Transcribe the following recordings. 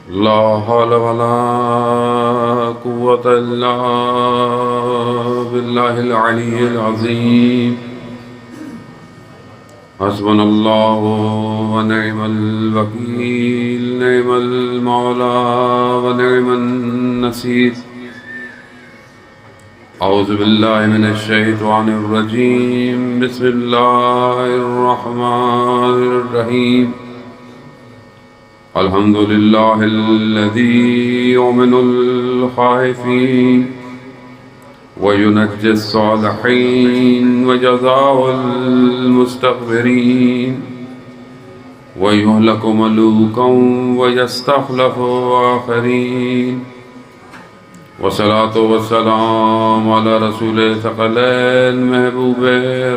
لا حول ولا قوة إلا بالله العلي العظيم حسبنا الله ونعم الوكيل نعم المولى ونعم النصير أعوذ بالله من الشيطان الرجيم بسم الله الرحمن الرحيم الحمد لله الذي يؤمن الخائفين وينجي الصالحين وجزاء المستغفرين ويهلك ملوكا ويستخلف آخرين والصلاة والسلام على رسول ثقلين محبوب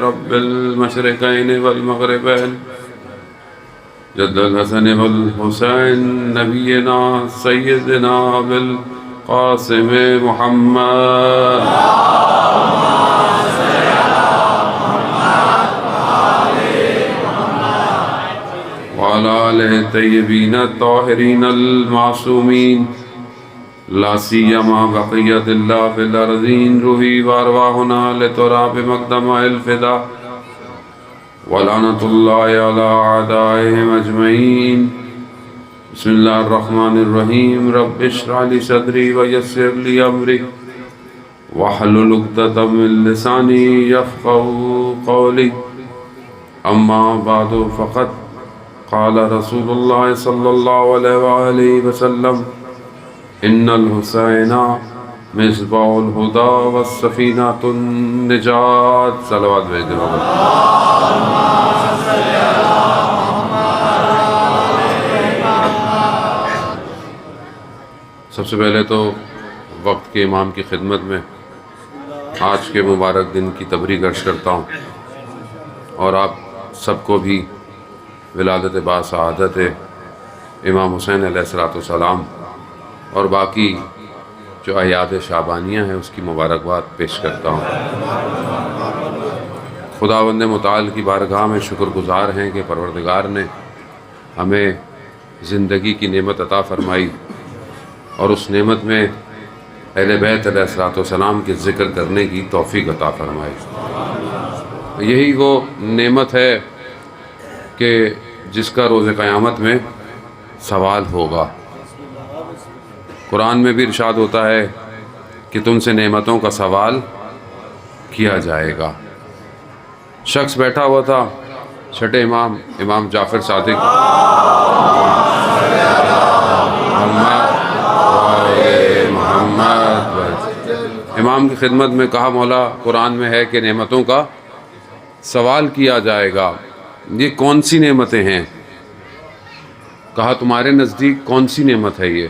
رب المشرقين والمغربين جد الحسن والحسين نبينا سيدنا بالقاسم محمد وعلى آله الطيبين الطاهرين المعصومين لا سيما بقية الله في الأرضين روحي وأرواحنا لتراب مقدم الفداء ولعنة الله على أعدائهم أجمعين بسم الله الرحمن الرحيم رب اشرح لي صدري ويسر لي أمري واحلل عقدة من لساني يفقهوا قولي أما بعد فقد قال رسول الله صلى الله عليه وآله وسلم إن الحسين مصباح الهدى والسفينة النجاة صلوات بھیجو سب سے پہلے تو وقت کے امام کی خدمت میں آج کے مبارک دن کی تبریک عرض کرتا ہوں اور آپ سب کو بھی ولادت باسعادت امام حسین علیہ السلام اور باقی جو اعیاد شعبانیہ ہیں اس کی مبارکباد پیش کرتا ہوں۔ خداوند متعال کی بارگاہ میں شکر گزار ہیں کہ پروردگار نے ہمیں زندگی کی نعمت عطا فرمائی اور اس نعمت میں اہل بیت علیہ السلام کے ذکر کرنے کی توفیق عطا فرمائی۔ یہی وہ نعمت ہے کہ جس کا روز قیامت میں سوال ہوگا۔ قرآن میں بھی ارشاد ہوتا ہے کہ تم سے نعمتوں کا سوال کیا جائے گا۔ شخص بیٹھا ہوا تھا چھٹے امام جعفر صادق امام کی خدمت میں کہا مولا قرآن میں ہے کہ نعمتوں کا سوال کیا جائے گا، یہ کون سی نعمتیں ہیں؟ کہا تمہارے نزدیک کون سی نعمت ہے یہ؟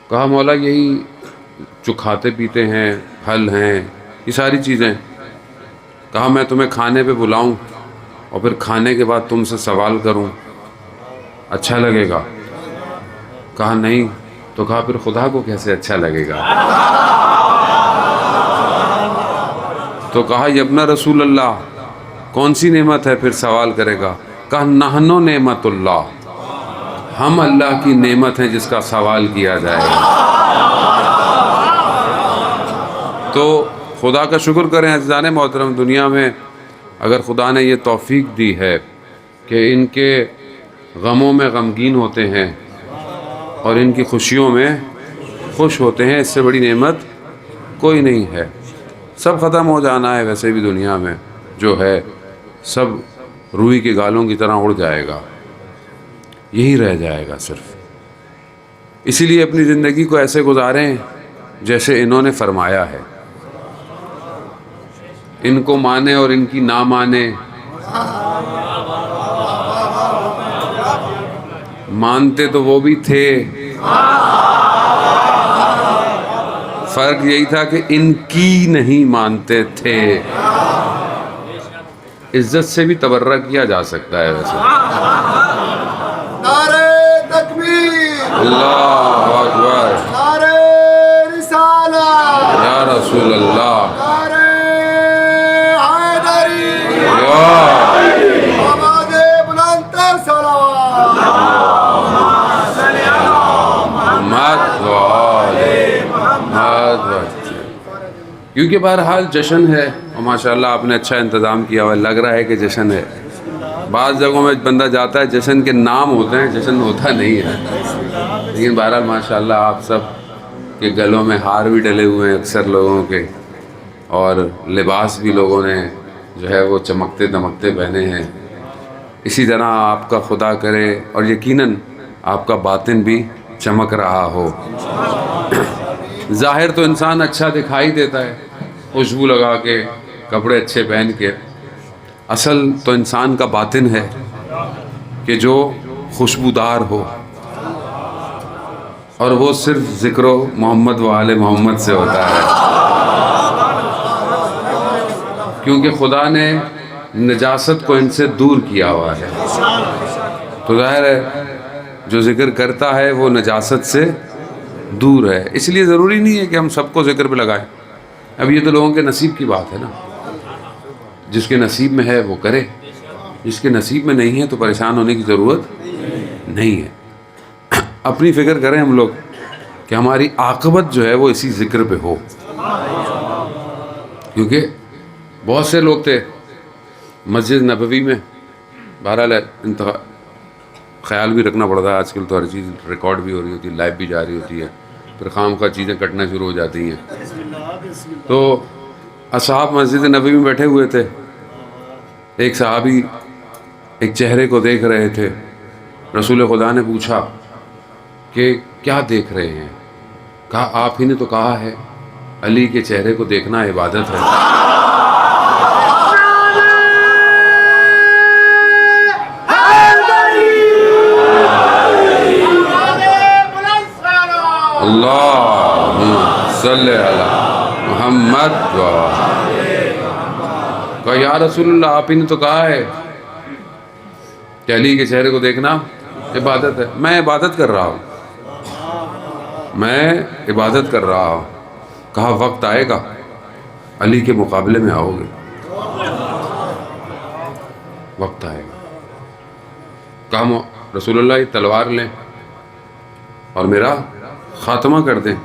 کہا مولا یہی جو کھاتے پیتے ہیں، پھل ہیں، یہ ساری چیزیں۔ کہا میں تمہیں کھانے پہ بلاؤں اور پھر کھانے کے بعد تم سے سوال کروں، اچھا لگے گا؟ کہا نہیں۔ تو کہا پھر خدا کو کیسے اچھا لگے گا؟ تو کہا یبن رسول اللہ کون سی نعمت ہے پھر سوال کرے گا؟ کہا نحنو نعمت اللہ، ہم اللہ کی نعمت ہیں جس کا سوال کیا جائے گا۔ تو خدا کا شکر کریں عزیزان محترم، دنیا میں اگر خدا نے یہ توفیق دی ہے کہ ان کے غموں میں غمگین ہوتے ہیں اور ان کی خوشیوں میں خوش ہوتے ہیں، اس سے بڑی نعمت کوئی نہیں ہے۔ سب ختم ہو جانا ہے، ویسے بھی دنیا میں جو ہے سب روئی کے گالوں کی طرح اڑ جائے گا، یہی رہ جائے گا صرف۔ اسی لیے اپنی زندگی کو ایسے گزاریں جیسے انہوں نے فرمایا ہے، ان کو مانے اور ان کی نہ مانے، مانتے تو وہ بھی تھے، فرق یہی تھا کہ ان کی نہیں مانتے تھے۔ عزت سے بھی تبرہ کیا جا سکتا ہے ویسے۔ نعرہ تکبیر، اللہ اکبر، نعرہ رسالت، یا رسول اللہ، نعرہ حیدری، یا آواز بلند تر صلوات۔ کیونکہ بہرحال جشن ہے اور ماشاءاللہ آپ نے اچھا انتظام کیا ہوا ہے، لگ رہا ہے کہ جشن ہے. بعض جگہوں میں بندہ جاتا ہے جشن کے نام ہوتے ہیں، جشن ہوتا نہیں ہے. لیکن بہرحال ماشاءاللہ آپ سب کے گلوں میں ہار بھی ڈلے ہوئے ہیں اکثر لوگوں کے، اور لباس بھی لوگوں نے جو ہے وہ چمکتے دمکتے پہنے ہیں. اسی طرح آپ کا خدا کرے اور یقیناً آپ کا باطن بھی چمک رہا ہو. ظاہر تو انسان اچھا دکھائی دیتا ہے خوشبو لگا کے، کپڑے اچھے پہن کے، اصل تو انسان کا باطن ہے کہ جو خوشبودار ہو، اور وہ صرف ذکر و محمد و آل محمد سے ہوتا ہے. کیونکہ خدا نے نجاست کو ان سے دور کیا ہوا ہے. تو ظاہر ہے جو ذکر کرتا ہے وہ نجاست سے دور ہے. اس لیے ضروری نہیں ہے کہ ہم سب کو ذکر پہ لگائیں. اب یہ تو لوگوں کے نصیب کی بات ہے نا، جس کے نصیب میں ہے وہ کرے، جس کے نصیب میں نہیں ہے تو پریشان ہونے کی ضرورت نہیں ہے. اپنی فکر کریں ہم لوگ کہ ہماری عاقبت جو ہے وہ اسی ذکر پہ ہو. کیونکہ بہت سے لوگ تھے مسجد نبوی میں، بہرحال خیال بھی رکھنا پڑتا ہے، آج کل تو ہر چیز ریکارڈ بھی ہو رہی ہوتی ہے، لائیو بھی جاری ہوتی ہے، پھر خام خواہ چیزیں کٹنا شروع ہو جاتی ہیں. تو اصحاب مسجد نبوی میں بیٹھے ہوئے تھے. ایک صحابی ایک چہرے کو دیکھ رہے تھے. رسول خدا نے پوچھا کہ کیا دیکھ رہے ہیں؟ کہا آپ ہی نے تو کہا ہے علی کے چہرے کو دیکھنا عبادت ہے. اللہم صلی علی محمد کہا یا رسول اللہ آپ ہی نے تو کہا ہے کہ علی کے چہرے کو دیکھنا عبادت ہے. میں عبادت کر رہا ہوں، میں عبادت کر رہا ہوں. کہا وقت آئے گا علی کے مقابلے میں آؤ گے، وقت آئے گا. کہا رسول اللہ یہ تلوار لیں اور میرا خاتمہ کر دیں.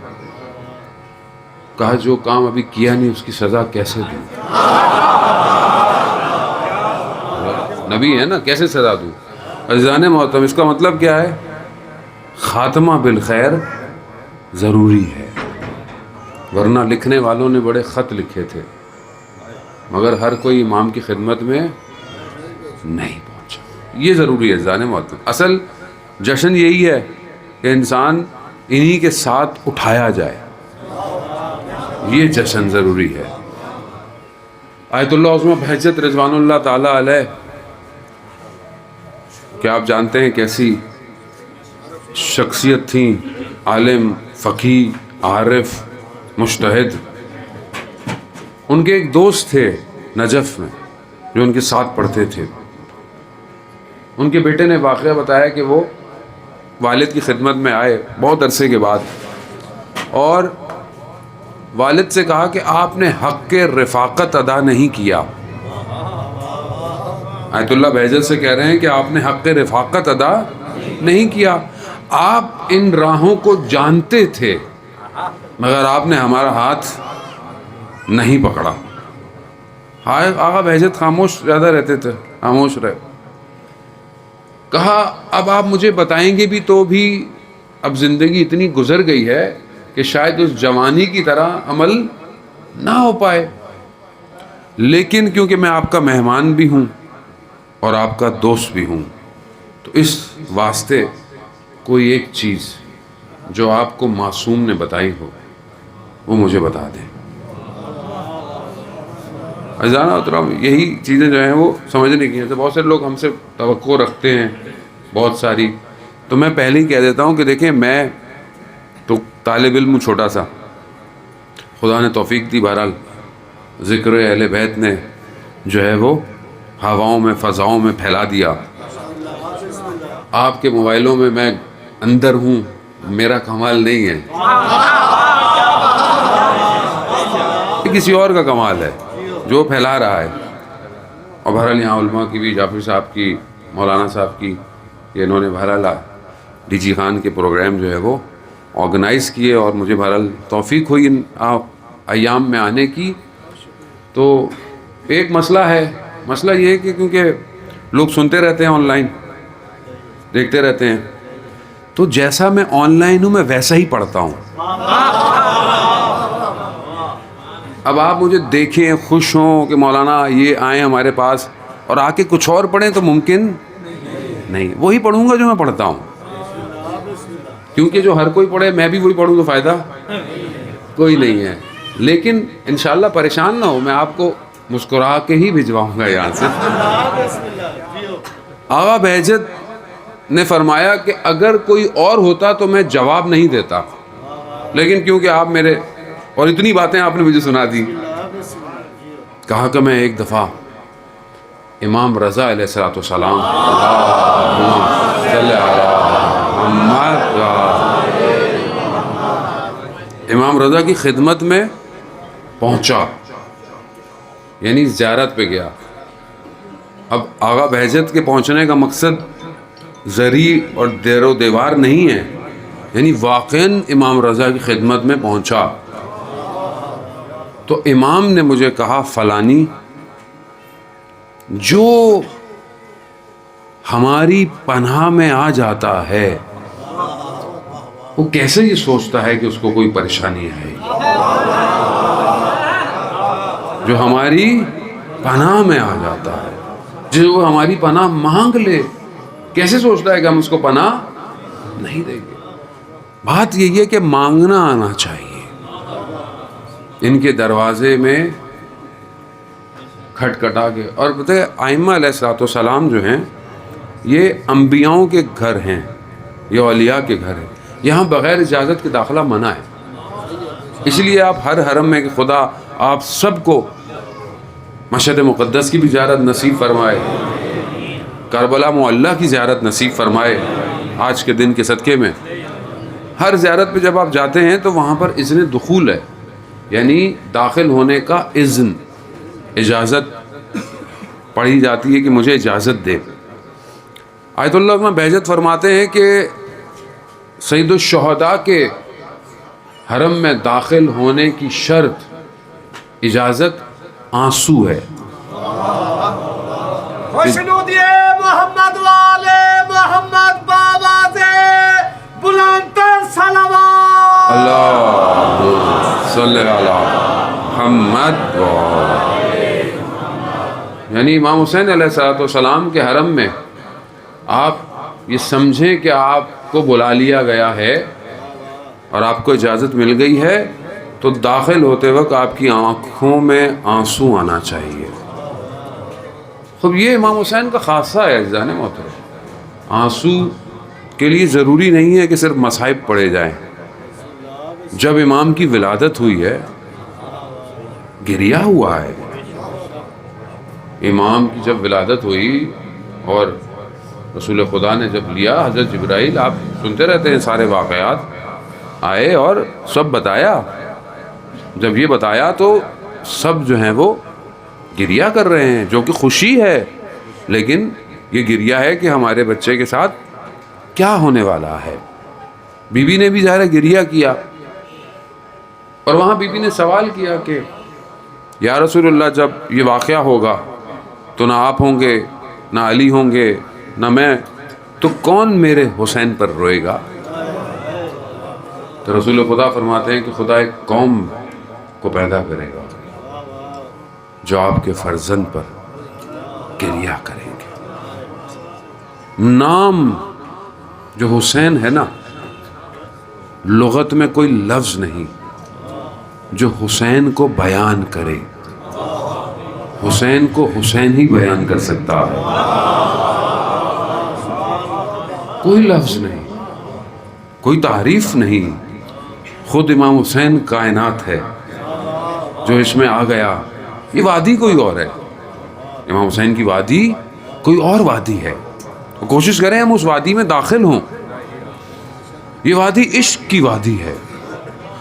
کہا جو کام ابھی کیا نہیں اس کی سزا کیسے دوں؟ نبی ہے نا، کیسے سزا دوں؟ عزیزان محترم، اس کا مطلب کیا ہے؟ خاتمہ بالخیر ضروری ہے. ورنہ لکھنے والوں نے بڑے خط لکھے تھے مگر ہر کوئی امام کی خدمت میں نہیں پہنچا. یہ ضروری ہے عزیزان محترم. اصل جشن یہی ہے کہ انسان انہی کے ساتھ اٹھایا جائے، یہ جشن ضروری ہے. آیت اللہ عظمہ بہجت رضوان اللہ تعالیٰ علیہ، کیا آپ جانتے ہیں کیسی شخصیت تھیں؟ عالم، فقیہ، عارف، مجتہد. ان کے ایک دوست تھے نجف میں جو ان کے ساتھ پڑھتے تھے. ان کے بیٹے نے واقعہ بتایا کہ وہ والد کی خدمت میں آئے بہت عرصے کے بعد، اور والد سے کہا کہ آپ نے حق رفاقت ادا نہیں کیا. آیت اللہ بہجت سے کہہ رہے ہیں کہ آپ نے حق رفاقت ادا نہیں کیا. آپ ان راہوں کو جانتے تھے مگر آپ نے ہمارا ہاتھ نہیں پکڑا. آقا بہجت خاموش زیادہ رہتے تھے، خاموش رہے. کہا اب آپ مجھے بتائیں گے بھی تو بھی اب زندگی اتنی گزر گئی ہے کہ شاید اس جوانی کی طرح عمل نہ ہو پائے، لیکن کیونکہ میں آپ کا مہمان بھی ہوں اور آپ کا دوست بھی ہوں تو اس واسطے کوئی ایک چیز جو آپ کو معصوم نے بتائی ہو وہ مجھے بتا دیں. عزیزان محترم، یہی چیزیں جو ہیں وہ سمجھنے کی ہیں. تو بہت سے لوگ ہم سے توقع رکھتے ہیں بہت ساری، تو میں پہلے ہی کہہ دیتا ہوں کہ دیکھیں میں تو طالب علم چھوٹا سا، خدا نے توفیق دی، بہرحال ذکر اہل بیت نے جو ہے وہ ہواؤں میں فضاؤں میں پھیلا دیا. آپ کے موبائلوں میں میں اندر ہوں، میرا کمال نہیں ہے، یہ کسی اور کا کمال ہے جو پھیلا رہا ہے. اور بہرحال یہاں علماء کی بھی، جعفر صاحب کی، مولانا صاحب کی، کہ انہوں نے بہرحال ڈی جی خان کے پروگرام جو ہے وہ آرگنائز کیے، اور مجھے بہرحال توفیق ہوئی ان ایام میں آنے کی. تو ایک مسئلہ یہ ہے کہ کیونکہ لوگ سنتے رہتے ہیں آن لائن، دیکھتے رہتے ہیں، تو جیسا میں آن لائن ہوں میں ویسا ہی پڑھتا ہوں. اب آپ مجھے دیکھیں، خوش ہوں کہ مولانا یہ آئیں ہمارے پاس اور آ کے کچھ اور پڑھیں تو ممکن نہیں. وہی پڑھوں گا جو میں پڑھتا ہوں، کیونکہ جو ہر کوئی پڑھے میں بھی وہی پڑھوں تو فائدہ کوئی نہیں ہے. لیکن انشاءاللہ پریشان نہ ہو، میں آپ کو مسکرا کے ہی بھجواؤں گا یہاں سے. آغا بہجت نے فرمایا کہ اگر کوئی اور ہوتا تو میں جواب نہیں دیتا، لیکن کیونکہ آپ میرے اور اتنی باتیں آپ نے مجھے سنا دی، کہا کہ میں ایک دفعہ امام رضا علیہ الصلوۃ والسلام امام رضا کی خدمت میں پہنچا، یعنی زیارت پہ گیا. اب آغا بہجت کے پہنچنے کا مقصد زری اور دیر و دیوار نہیں ہے، یعنی واقعاً امام رضا کی خدمت میں پہنچا. تو امام نے مجھے کہا فلانی جو ہماری پناہ میں آ جاتا ہے وہ کیسے یہ سوچتا ہے کہ اس کو کوئی پریشانی ہے؟ جو ہماری پناہ میں آ جاتا ہے، جو ہماری پناہ مانگ لے، کیسے سوچتا ہے کہ ہم اس کو پناہ نہیں دیں گے؟ بات یہی ہے کہ مانگنا آنا چاہیے. ان کے دروازے میں کھٹکھٹا کے. اور پتہ ہے ائمہ علیہ الصلوۃ والسلام جو ہیں یہ انبیاؤں کے گھر ہیں، یہ اولیاء کے گھر ہیں. یہاں بغیر اجازت کے داخلہ منع ہے. اس لیے آپ ہر حرم میں کہ خدا آپ سب کو مشہد مقدس کی بھی زیارت نصیب فرمائے، کربلا معلیٰ کی زیارت نصیب فرمائے آج کے دن کے صدقے میں. ہر زیارت پہ جب آپ جاتے ہیں تو وہاں پر اذن دخول ہے، یعنی داخل ہونے کا اذن، اجازت پڑھی جاتی ہے کہ مجھے اجازت دے. آیت اللہ میں بہجت فرماتے ہیں کہ سید الشہداء کے حرم میں داخل ہونے کی شرط اجازت آنسو ہے. خوشنودی محمد والے محمد بابا سے بلندتر صلوات. اللہ صلی علی محمد. یعنی امام حسین علیہ الصلوۃ والسلام کے حرم میں آپ یہ سمجھیں کہ آپ کو بلا لیا گیا ہے اور آپ کو اجازت مل گئی ہے تو داخل ہوتے وقت آپ کی آنکھوں میں آنسو آنا چاہیے. خب یہ امام حسین کا خاصہ ہے عزیزان محترم. آنسو کے لیے ضروری نہیں ہے کہ صرف مصائب پڑھے جائیں. جب امام کی ولادت ہوئی ہے گریہ ہوا ہے. امام کی جب ولادت ہوئی اور رسول خدا نے جب لیا، حضرت جبرائیل، آپ سنتے رہتے ہیں سارے واقعات، آئے اور سب بتایا. جب یہ بتایا تو سب جو ہیں وہ گریہ کر رہے ہیں، جو کہ خوشی ہے، لیکن یہ گریہ ہے کہ ہمارے بچے کے ساتھ کیا ہونے والا ہے. بی بی نے بھی ظاہر گریہ کیا اور وہاں بی بی نے سوال کیا کہ یا رسول اللہ جب یہ واقعہ ہوگا تو نہ آپ ہوں گے، نہ علی ہوں گے، نہ میں، تو کون میرے حسین پر روئے گا؟ تو رسول خدا فرماتے ہیں کہ خدا ایک قوم کو پیدا کرے گا جو آپ کے فرزند پر گریہ کریں گے. نام جو حسین ہے نا، لغت میں کوئی لفظ نہیں جو حسین کو بیان کرے. حسین کو حسین ہی بیان کر سکتا ہے، کوئی لفظ نہیں، کوئی تعریف نہیں. خود امام حسین کائنات ہے جو اس میں آ گیا. یہ وادی کوئی اور ہے، امام حسین کی وادی کوئی اور وادی ہے. کوشش کریں ہم اس وادی میں داخل ہوں. یہ وادی عشق کی وادی ہے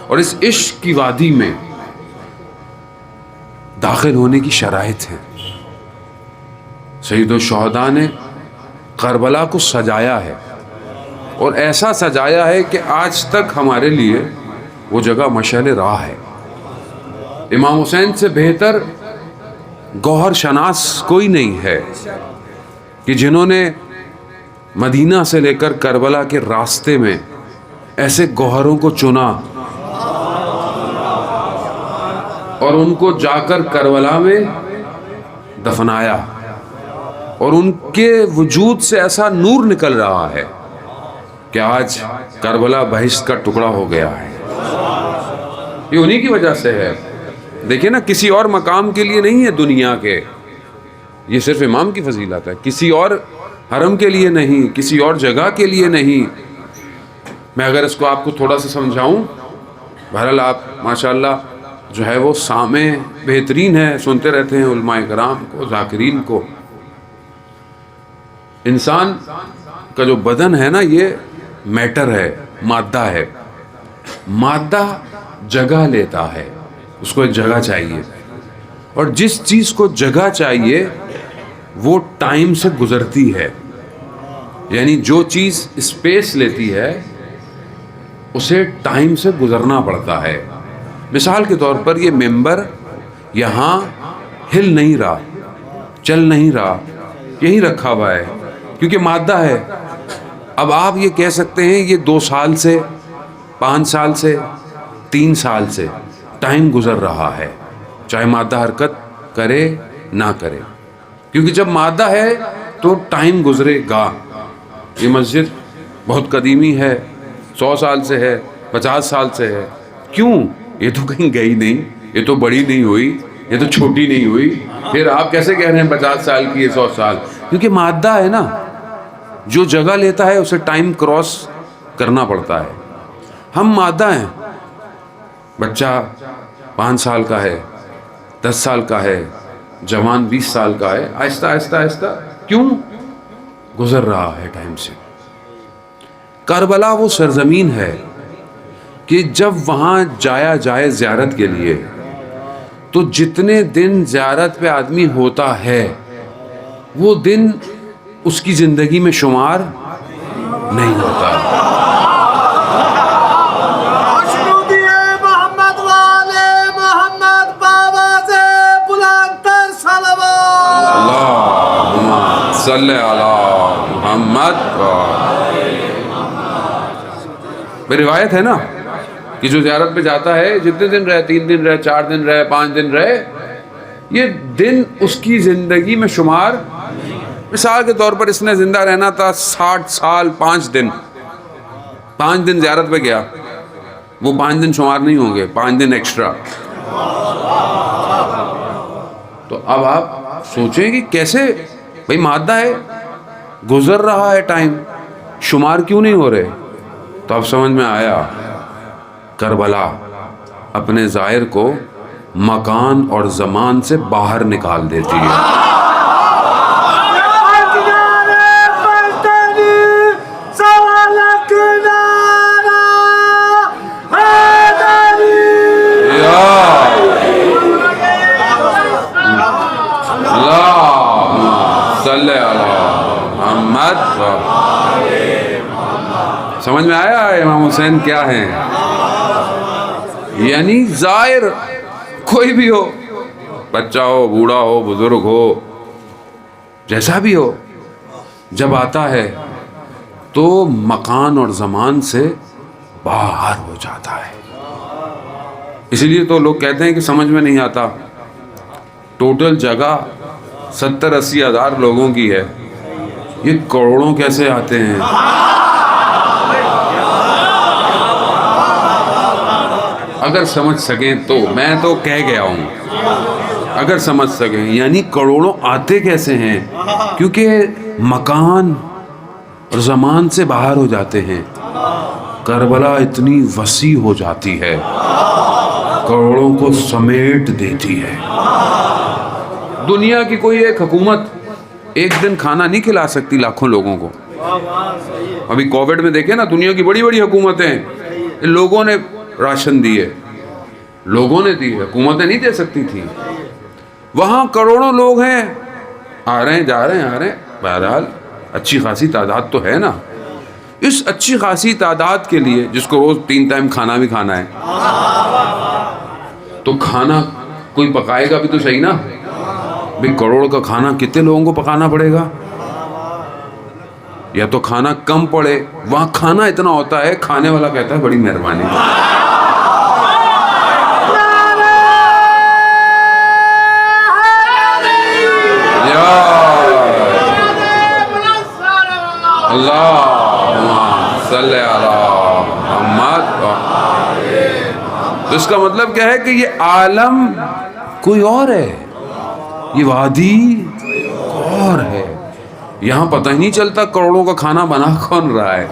اور اس عشق کی وادی میں داخل ہونے کی شرائط ہیں. سید الشہداء نے کربلا کو سجایا ہے اور ایسا سجایا ہے کہ آج تک ہمارے لیے وہ جگہ مشعل راہ ہے. امام حسین سے بہتر گوہر شناس کوئی نہیں ہے کہ جنہوں نے مدینہ سے لے کر کربلا کے راستے میں ایسے گوہروں کو چنا اور ان کو جا کر کربلا میں دفنایا، اور ان کے وجود سے ایسا نور نکل رہا ہے کہ آج کربلا بہشت کا ٹکڑا ہو گیا ہے۔ یہ انہی کی وجہ سے ہے۔ دیکھیں نا، کسی اور مقام کے لیے نہیں ہے دنیا کے، یہ صرف امام کی فضیلت ہے، کسی اور حرم کے لیے نہیں، کسی اور جگہ کے لیے نہیں۔ میں اگر اس کو آپ کو تھوڑا سا سمجھاؤں، بہرحال آپ ماشاءاللہ جو ہے وہ سامع بہترین ہے، سنتے رہتے ہیں علماء کرام کو، ذاکرین کو۔ انسان کا جو بدن ہے نا، یہ میٹر ہے، مادہ ہے۔ مادہ جگہ لیتا ہے، اس کو ایک جگہ چاہیے، اور جس چیز کو جگہ چاہیے وہ ٹائم سے گزرتی ہے۔ یعنی جو چیز اسپیس لیتی ہے اسے ٹائم سے گزرنا پڑتا ہے۔ مثال کے طور پر یہ ممبر یہاں ہل نہیں رہا، چل نہیں رہا، یہیں رکھا ہوا ہے کیونکہ مادہ ہے۔ اب آپ یہ کہہ سکتے ہیں یہ 2 سال سے، 5 سال سے، 3 سال سے ٹائم گزر رہا ہے، چاہے مادہ حرکت کرے نہ کرے، کیونکہ جب مادہ ہے تو ٹائم گزرے گا۔ یہ مسجد بہت قدیمی ہے، 100 سال سے ہے، 50 سال سے ہے۔ کیوں؟ یہ تو کہیں گئی نہیں، یہ تو بڑی نہیں ہوئی، یہ تو چھوٹی نہیں ہوئی، پھر آپ کیسے کہہ رہے ہیں 50 سال کی ہے 100 سال؟ کیونکہ مادہ ہے نا، جو جگہ لیتا ہے اسے ٹائم کراس کرنا پڑتا ہے۔ ہم مادہ ہیں، بچہ 5 سال کا ہے، 10 سال کا ہے، جوان 20 سال کا ہے، آہستہ آہستہ آہستہ کیوں گزر رہا ہے ٹائم سے۔ کربلا وہ سرزمین ہے کہ جب وہاں جایا جائے زیارت کے لیے تو جتنے دن زیارت پہ آدمی ہوتا ہے وہ دن اس کی زندگی میں شمار نہیں ہوتا۔ صلی علی محمد۔ روایت ہے نا کہ جو زیارت پہ جاتا ہے جتنے دن رہے، 3 دن رہے، 4 دن رہے، 5 دن رہے، یہ دن اس کی زندگی میں شمار۔ مثال کے طور پر اس نے زندہ رہنا تھا 60 سال 5 دن، 5 دن زیارت پہ گیا، وہ 5 دن شمار نہیں ہوں گے، 5 دن ایکسٹرا۔ تو اب آپ سوچیں کہ کیسے، بھئی مادہ ہے، گزر رہا ہے ٹائم، شمار کیوں نہیں ہو رہے؟ تو اب سمجھ میں آیا، کربلا اپنے ظاہر کو مکان اور زمان سے باہر نکال دیتی ہے۔ صلی علی محمد۔ سمجھ میں آیا امام حسین کیا ہیں؟ یعنی ظاہر کوئی بھی ہو، بچہ ہو، بوڑھا ہو، بزرگ ہو، جیسا بھی ہو، جب آتا ہے تو مکان اور زمان سے باہر ہو جاتا ہے۔ اسی لیے تو لوگ کہتے ہیں کہ سمجھ میں نہیں آتا، ٹوٹل جگہ 70-80 ہزار لوگوں کی ہے، یہ کروڑوں کیسے آتے ہیں؟ اگر سمجھ سکیں تو، میں تو کہہ گیا ہوں، اگر سمجھ سکیں یعنی کروڑوں آتے کیسے ہیں؟ کیونکہ مکان اور زمان سے باہر ہو جاتے ہیں۔ کربلا اتنی وسیع ہو جاتی ہے، کروڑوں کو سمیٹ دیتی ہے۔ دنیا کی کوئی ایک حکومت ایک دن کھانا نہیں کھلا سکتی لاکھوں لوگوں کو۔ ابھی کووڈ میں دیکھیں نا، دنیا کی بڑی بڑی حکومتیں، لوگوں نے راشن دیے، لوگوں نے دی، حکومتیں نہیں دے سکتی تھی۔ وہاں کروڑوں لوگ ہیں، آ رہے ہیں، جا رہے ہیں، آ رہے ہیں، بہرحال اچھی خاصی تعداد تو ہے نا۔ اس اچھی خاصی تعداد کے لیے، جس کو روز 3 ٹائم کھانا بھی کھانا ہے، تو کھانا کوئی پکائے گا بھی تو صحیح نا بھئی، کروڑ کا کھانا کتنے لوگوں کو پکانا پڑے گا؟ یا تو کھانا کم پڑے، وہاں کھانا اتنا ہوتا ہے کھانے والا کہتا ہے بڑی مہربانی، اللہم صلی علی محمد۔ تو اس کا مطلب کیا ہے کہ یہ عالم کوئی اور ہے، یہ وادی اور ہے، یہاں پتہ ہی نہیں چلتا کروڑوں کا کھانا بنا کون رہا ہے،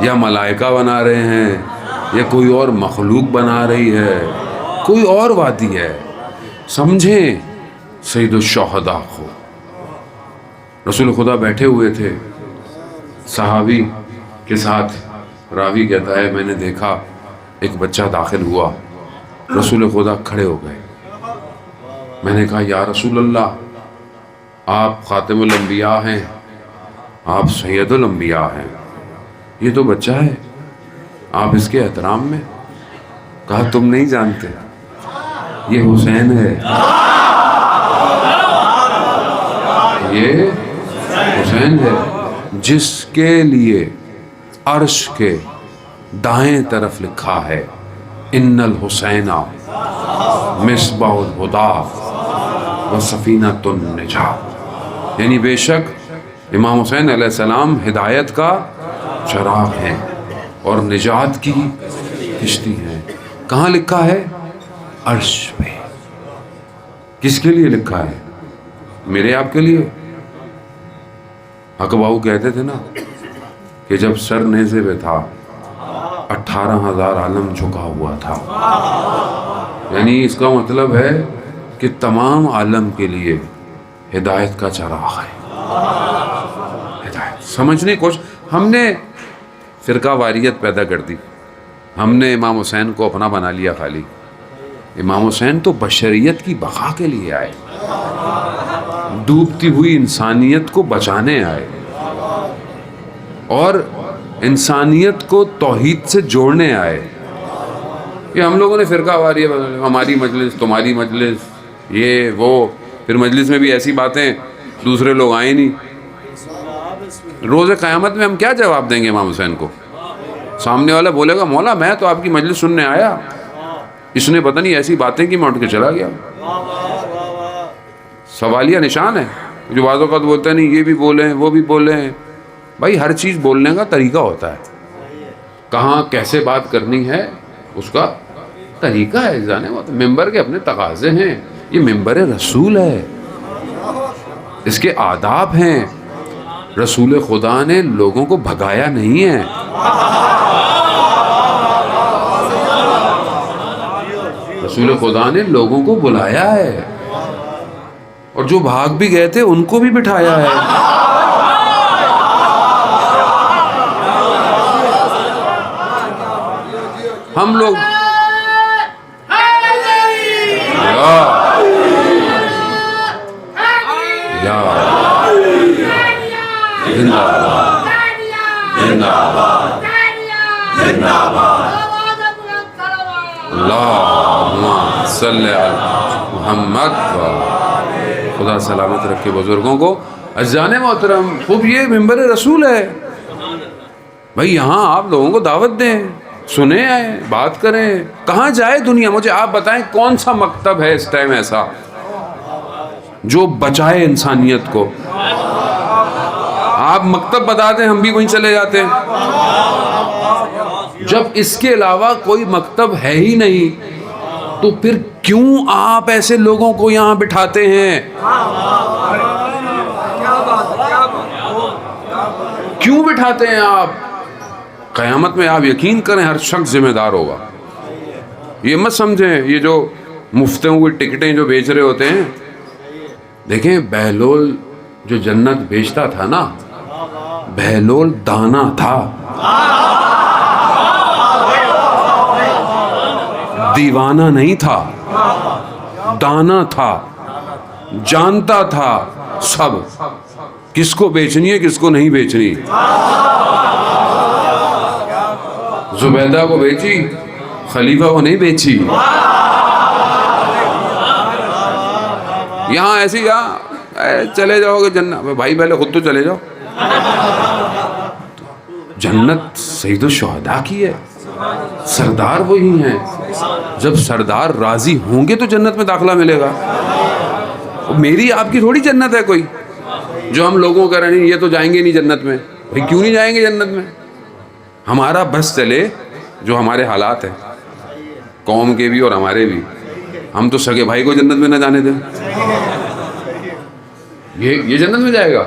یا ملائکہ بنا رہے ہیں یا کوئی اور مخلوق بنا رہی ہے، کوئی اور وادی ہے۔ سمجھیں سید الشہداء کو، رسول خدا بیٹھے ہوئے تھے صحابی کے ساتھ، راوی کہتا ہے میں نے دیکھا ایک بچہ داخل ہوا، رسول خدا کھڑے ہو گئے، میں نے کہا یا رسول اللہ آپ خاتم الانبیاء ہیں، آپ سید الانبیاء ہیں، یہ تو بچہ ہے، آپ اس کے احترام میں؟ کہا تم نہیں جانتے، یہ حسین ہے، یہ حسین ہے جس کے لیے عرش کے دائیں طرف لکھا ہے ان الحسین مصباح الہدی و سفینۃ النجات، یعنی بے شک امام حسین علیہ السلام ہدایت کا چراغ ہیں اور نجات کی کشتی ہیں۔ کہاں لکھا ہے؟ عرش پہ۔ کس کے لیے لکھا ہے؟ میرے آپ کے لیے۔ حق بہو کہتے تھے نا کہ جب سر نیزے پہ تھا 18,000 عالم جھکا ہوا تھا، یعنی اس کا مطلب ہے کہ تمام عالم کے لیے ہدایت کا چراغ ہے۔ ہدایت سمجھنے کوشش، ہم نے فرقہ واریت پیدا کر دی، ہم نے امام حسین کو اپنا بنا لیا خالی۔ امام حسین تو بشریت کی بقا کے لیے آئے، ڈوبتی ہوئی انسانیت کو بچانے آئے اور انسانیت کو توحید سے جوڑنے آئے۔ یہ ہم لوگوں نے فرقہ واریت، ہماری مجلس تمہاری مجلس، یہ وہ، پھر مجلس میں بھی ایسی باتیں دوسرے لوگ آئے نہیں۔ روز قیامت میں ہم کیا جواب دیں گے امام حسین کو؟ سامنے والا بولے گا مولا میں تو آپ کی مجلس سننے آیا، اس نے پتہ نہیں ایسی باتیں کی میں اٹھ کے چلا گیا۔ سوالیہ نشان ہے۔ جو بعض اوقات بولتے ہیں نہیں یہ بھی بولیں وہ بھی بولیں، بھائی ہر چیز بولنے کا طریقہ ہوتا ہے، کہاں کیسے بات کرنی ہے اس کا طریقہ ہے، جانے ممبر کے اپنے تقاضے ہیں، یہ ممبر رسول ہے، اس کے آداب ہیں۔ رسول خدا نے لوگوں کو بھگایا نہیں ہے، رسول خدا نے لوگوں کو بلایا ہے، اور جو بھاگ بھی گئے تھے ان کو بھی بٹھایا ہے۔ ہم لوگ اللہم صلی علی محمد، خدا سلامت رکھے بزرگوں کو۔ عزیزان محترم، خوب یہ ممبر رسول ہے بھائی، یہاں آپ لوگوں کو دعوت دیں، سنیں، آئیں، بات کریں۔ کہاں جائے دنیا؟ مجھے آپ بتائیں کون سا مکتب ہے اس ٹائم ایسا جو بچائے انسانیت کو؟ آپ مکتب بتا دیں ہم بھی وہیں چلے جاتے ہیں۔ جب اس کے علاوہ کوئی مکتب ہے ہی نہیں تو پھر کیوں آپ ایسے لوگوں کو یہاں بٹھاتے ہیں؟ کیوں بٹھاتے ہیں آپ؟ قیامت میں آپ یقین کریں ہر شخص ذمہ دار ہوگا۔ یہ مت سمجھیں یہ جو مفتوں کی ٹکٹیں جو بیچ رہے ہوتے ہیں، دیکھیں بہلول جو جنت بیچتا تھا نا، بہلول دانا تھا، دیوانہ نہیں تھا، دانا تھا، جانتا تھا سب کس کو بیچنی ہے کس کو نہیں بیچنی۔ زبیدہ کو بیچی، خلیفہ کو نہیں بیچی۔ یہاں ایسی چلے جاؤ گے جنت، بھائی پہلے خود تو چلے جاؤ. جنت سید الشہداء کی ہے، سردار وہی ہیں. جب سردار راضی ہوں گے تو جنت میں داخلہ ملے گا. میری آپ کی تھوڑی جنت ہے کوئی جو ہم لوگوں کا رہے یہ تو جائیں گے نہیں جنت میں. بھائی کیوں نہیں جائیں گے جنت میں؟ ہمارا بس چلے جو ہمارے حالات ہیں قوم کے بھی اور ہمارے بھی. ہم تو سگے بھائی کو جنت میں نہ جانے دیں. یہ جنت میں جائے گا؟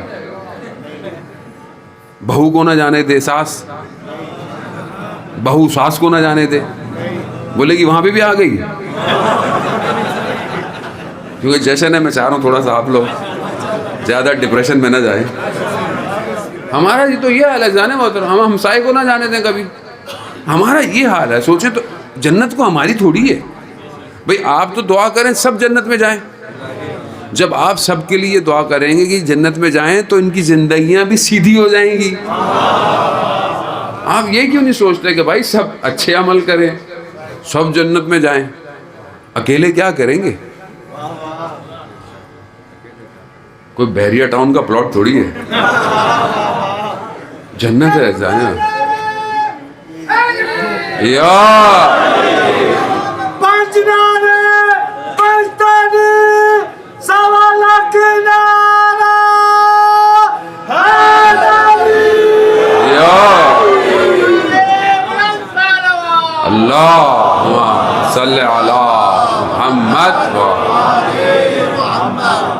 بہو کو نہ جانے دے ساس، بہو ساس کو نہ جانے دے، بولے گی وہاں پہ بھی آ گئی. کیونکہ جیسے میں چاہ رہا ہوں تھوڑا سا آپ لوگ زیادہ ڈپریشن میں نہ جائیں. ہمارا یہ تو یہ حال ہے جانے محترم، ہم ہمسائے کو نہ جانے دیں کبھی. ہمارا یہ حال ہے. سوچیں تو جنت کو ہماری تھوڑی ہے. بھئی آپ تو دعا کریں سب جنت میں جائیں. جب آپ سب کے لیے دعا کریں گے کہ جنت میں جائیں تو ان کی زندگیاں بھی سیدھی ہو جائیں گی. آپ یہ کیوں نہیں سوچتے کہ بھائی سب اچھے عمل کریں، سب جنت میں جائیں؟ اکیلے کیا کریں گے؟ کوئی بحریہ ٹاؤن کا پلاٹ تھوڑی ہے. جنت ہے جانا. یا اللہ صلی علی محمد.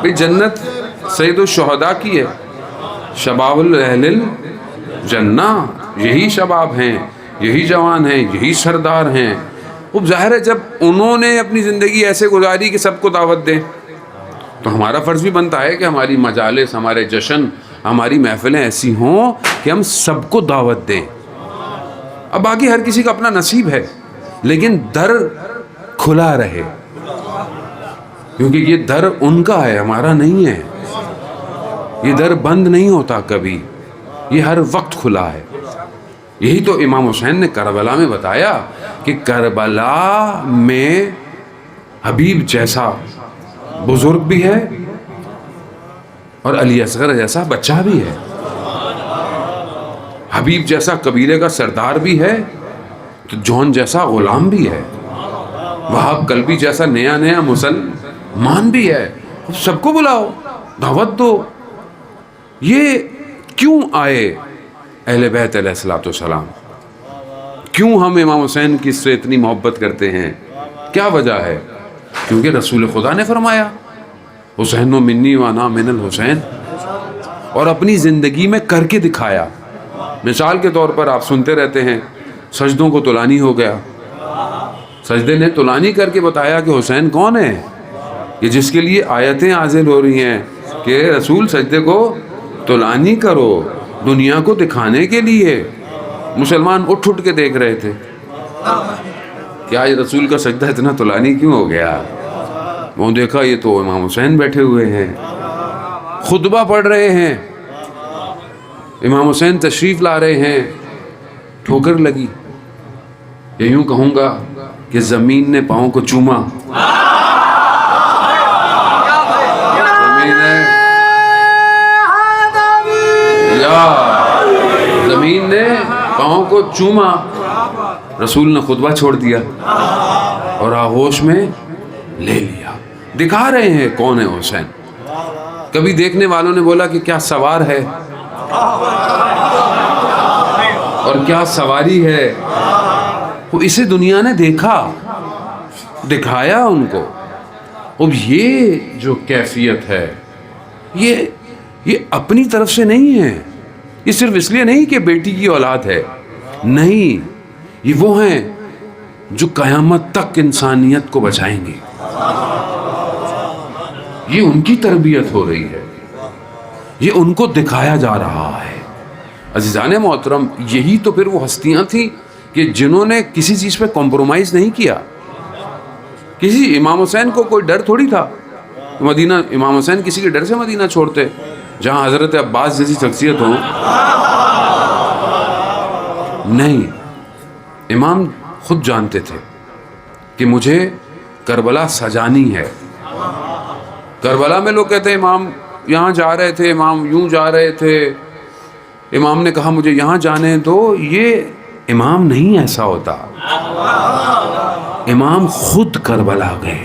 بھی جنت سید الشہداء کی ہے. شباب اہل الجنہ یہی شباب ہیں، یہی جوان ہیں، یہی سردار ہیں. اب ظاہر ہے جب انہوں نے اپنی زندگی ایسے گزاری کہ سب کو دعوت دیں تو ہمارا فرض بھی بنتا ہے کہ ہماری مجالس، ہمارے جشن، ہماری محفلیں ایسی ہوں کہ ہم سب کو دعوت دیں. اب باقی ہر کسی کا اپنا نصیب ہے لیکن در کھلا رہے، کیونکہ یہ در ان کا ہے ہمارا نہیں ہے. یہ در بند نہیں ہوتا کبھی، یہ ہر وقت کھلا ہے. یہی تو امام حسین نے کربلا میں بتایا کہ کربلا میں حبیب جیسا بزرگ بھی ہے اور علی اصغر جیسا بچہ بھی ہے. حبیب جیسا قبیلے کا سردار بھی ہے تو جون جیسا غلام بھی ہے. وہاب قلبی جیسا نیا مسلمان بھی ہے. سب کو بلاؤ، دعوت دو. یہ کیوں آئے اہل بیت علیہ الصلوۃ والسلام؟ کیوں ہم امام حسین کی سے اتنی محبت کرتے ہیں؟ کیا وجہ ہے؟ کیونکہ رسول خدا نے فرمایا حسین و منی و انا من الحسین، اور اپنی زندگی میں کر کے دکھایا. مثال کے طور پر آپ سنتے رہتے ہیں سجدوں کو طولانی ہو گیا. سجدے نے طولانی کر کے بتایا کہ حسین کون ہے، کہ جس کے لیے آیتیں نازل ہو رہی ہیں کہ رسول سجدے کو طولانی کرو، دنیا کو دکھانے کے لیے. مسلمان اٹھ کے دیکھ رہے تھے کہ آج رسول کا سجدہ اتنا طولانی کیوں ہو گیا. وہ دیکھا یہ تو امام حسین بیٹھے ہوئے ہیں، خطبہ پڑھ رہے ہیں، امام حسین تشریف لا رہے ہیں. ٹھوکر لگی. یہ یوں کہوں گا کہ زمین نے پاؤں کو چوما. زمین نے پاؤں کو چوما. رسول نے خطبہ چھوڑ دیا اور آغوش میں لے لیا. دکھا رہے ہیں کون ہے حسین. کبھی دیکھنے والوں نے بولا کہ کیا سوار ہے اور کیا سواری ہے. وہ اسے دنیا نے دیکھا، دکھایا ان کو. اب یہ جو کیفیت ہے یہ اپنی طرف سے نہیں ہے. یہ صرف اس لیے نہیں کہ بیٹی کی اولاد ہے، نہیں، یہ وہ ہیں جو قیامت تک انسانیت کو بچائیں گے. یہ ان کی تربیت ہو رہی ہے، یہ ان کو دکھایا جا رہا ہے. عزیزان محترم، یہی تو پھر وہ ہستیاں تھیں کہ جنہوں نے کسی چیز پہ کمپرومائز نہیں کیا. کسی امام حسین کو کوئی ڈر تھوڑی تھا مدینہ. امام حسین کسی کے ڈر سے مدینہ چھوڑتے جہاں حضرت عباس جیسی شخصیت ہو؟ نہیں. امام خود جانتے تھے کہ مجھے کربلا سجانی ہے. کربلا میں لوگ کہتے ہیں امام یہاں جا رہے تھے، امام یوں جا رہے تھے، امام نے کہا مجھے یہاں جانے دو. یہ امام نہیں ایسا ہوتا. امام خود کربلا گئے،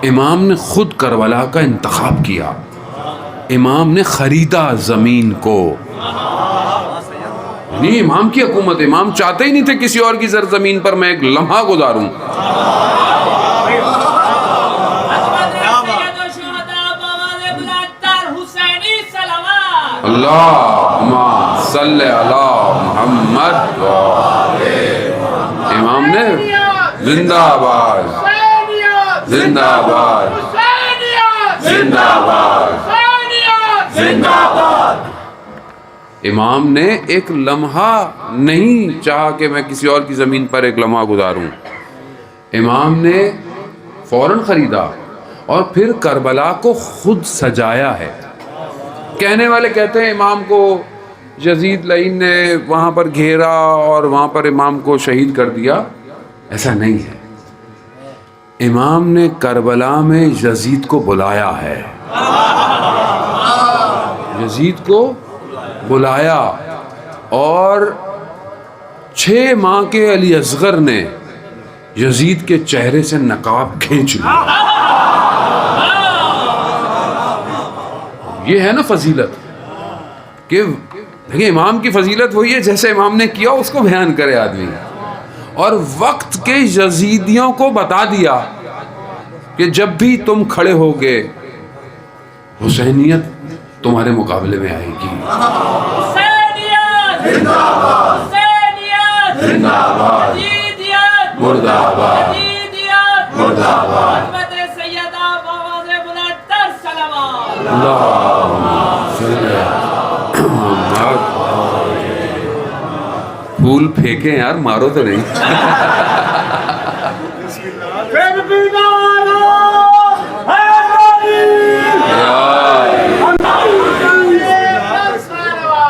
امام نے خود کربلا کا انتخاب کیا، امام نے خریدا زمین کو. نہیں امام کی حکومت، امام چاہتے ہی نہیں تھے کسی اور کی زمین پر میں ایک لمحہ گزاروں. اللہم صلی علی محمد. امام نے زندہ آباد، زندہ آباد، زندہ آباد، زندہ آباد. امام نے ایک لمحہ نہیں چاہا کہ میں کسی اور کی زمین پر ایک لمحہ گزاروں. امام نے فوراً خریدا اور پھر کربلا کو خود سجایا ہے. کہنے والے کہتے ہیں امام کو یزید لعین نے وہاں پر گھیرا اور وہاں پر امام کو شہید کر دیا. ایسا نہیں ہے. امام نے کربلا میں یزید کو بلایا ہے، یزید کو بلایا، اور 6 ماہ کے علی اصغر نے یزید کے چہرے سے نقاب کھینچ لیا. یہ ہے نا فضیلت، کہ دیکھیں امام کی فضیلت وہی ہے جیسے امام نے کیا اس کو بیان کرے آدمی. اور وقت کے یزیدیوں کو بتا دیا کہ جب بھی تم کھڑے ہوگے حسینیت تمہارے مقابلے میں آئے گی. مرد آباد، مرد آباد. پھول پھینکیں یار، مارو تو نہیں.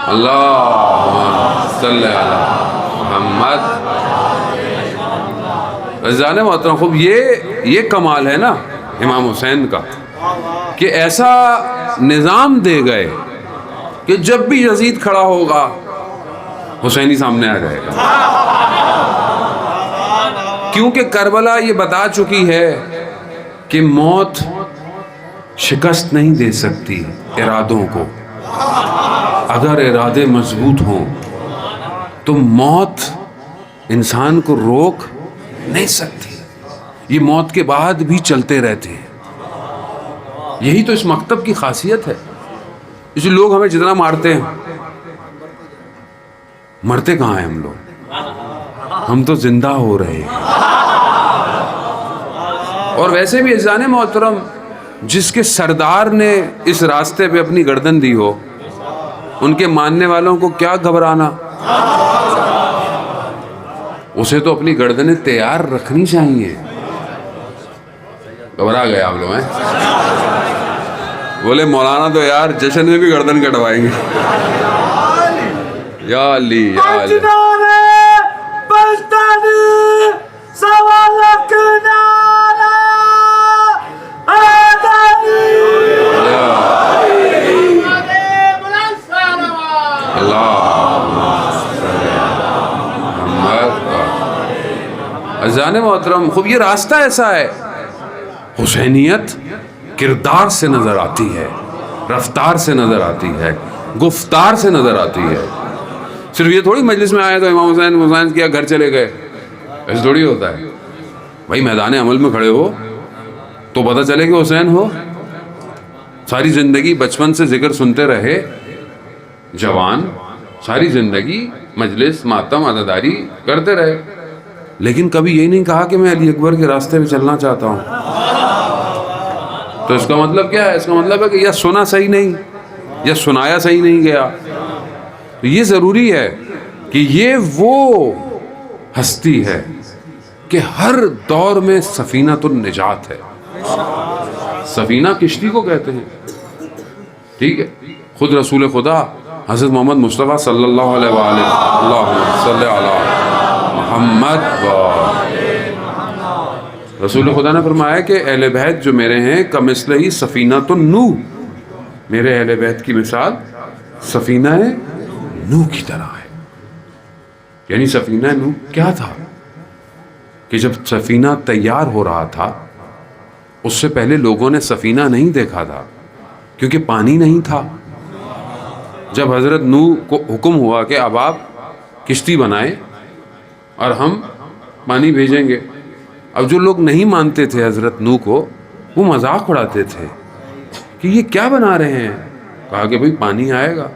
اللہ صلی علی محمد. عزیزان محترم، خوب یہ کمال ہے نا امام حسین کا کہ ایسا نظام دے گئے کہ جب بھی یزید کھڑا ہوگا حسینی سامنے آ جائے گا. کیونکہ کربلا یہ بتا چکی ہے کہ موت شکست نہیں دے سکتی ارادوں کو. اگر ارادے مضبوط ہوں تو موت انسان کو روک نہیں سکتی. یہ موت کے بعد بھی چلتے رہتے ہیں. یہی تو اس مکتب کی خاصیت ہے. اس لیے لوگ ہمیں جتنا مارتے ہیں، مرتے کہاں ہیں ہم لوگ؟ ہم تو زندہ ہو رہے ہیں. اور ویسے بھی عزیزان محترم، جس کے سردار نے اس راستے پہ اپنی گردن دی ہو، ان کے ماننے والوں کو کیا گھبرانا؟ اسے تو اپنی گردنیں تیار رکھنی چاہیے. گھبرا گئے آپ لوگ ہیں؟ بولے مولانا تو یار جشن میں بھی گردن کٹوائیں گے. یا علی یا علی. عزیزان محترم، خوب یہ راستہ ایسا ہے. حسینیت کردار سے نظر آتی ہے، رفتار سے نظر آتی ہے، گفتار سے نظر آتی ہے. صرف یہ تھوڑی مجلس میں آئے تو امام حسین کیا گھر چلے گئے، ایسے تھوڑی ہوتا ہے. بھائی میدان عمل میں کھڑے ہو تو پتہ چلے کہ حسین ہو. ساری زندگی بچپن سے ذکر سنتے رہے جوان، ساری زندگی مجلس ماتم عزاداری کرتے رہے، لیکن کبھی یہی نہیں کہا کہ میں علی اکبر کے راستے پہ چلنا چاہتا ہوں. تو اس کا مطلب کیا ہے؟ اس کا مطلب ہے کہ یا سنا صحیح نہیں یا سنایا صحیح نہیں گیا. تو یہ ضروری ہے کہ یہ وہ ہستی ہے کہ ہر دور میں سفینۃ النجات ہے. سفینہ کشتی کو کہتے ہیں، ٹھیک ہے. خود رسول خدا حضرت محمد مصطفیٰ صلی اللہ علیہ وآلہ اللہم صلی علی محمد رسول خدا نے فرمایا کہ اہل بیت جو میرے ہیں کمثلہ سفینۃ النوح، میرے اہل بیت کی مثال سفینہ نوح کی طرح ہے۔ یعنی سفینہ نوح کیا تھا کہ جب سفینہ تیار ہو رہا تھا اس سے پہلے لوگوں نے سفینہ نہیں دیکھا تھا کیونکہ پانی نہیں تھا۔ جب حضرت نوح کو حکم ہوا کہ اب آپ کشتی بنائیں اور ہم پانی بھیجیں گے، اب جو لوگ نہیں مانتے تھے حضرت نوح کو وہ مذاق اڑاتے تھے کہ یہ کیا بنا رہے ہیں۔ کہا کہ بھئی پانی آئے گا،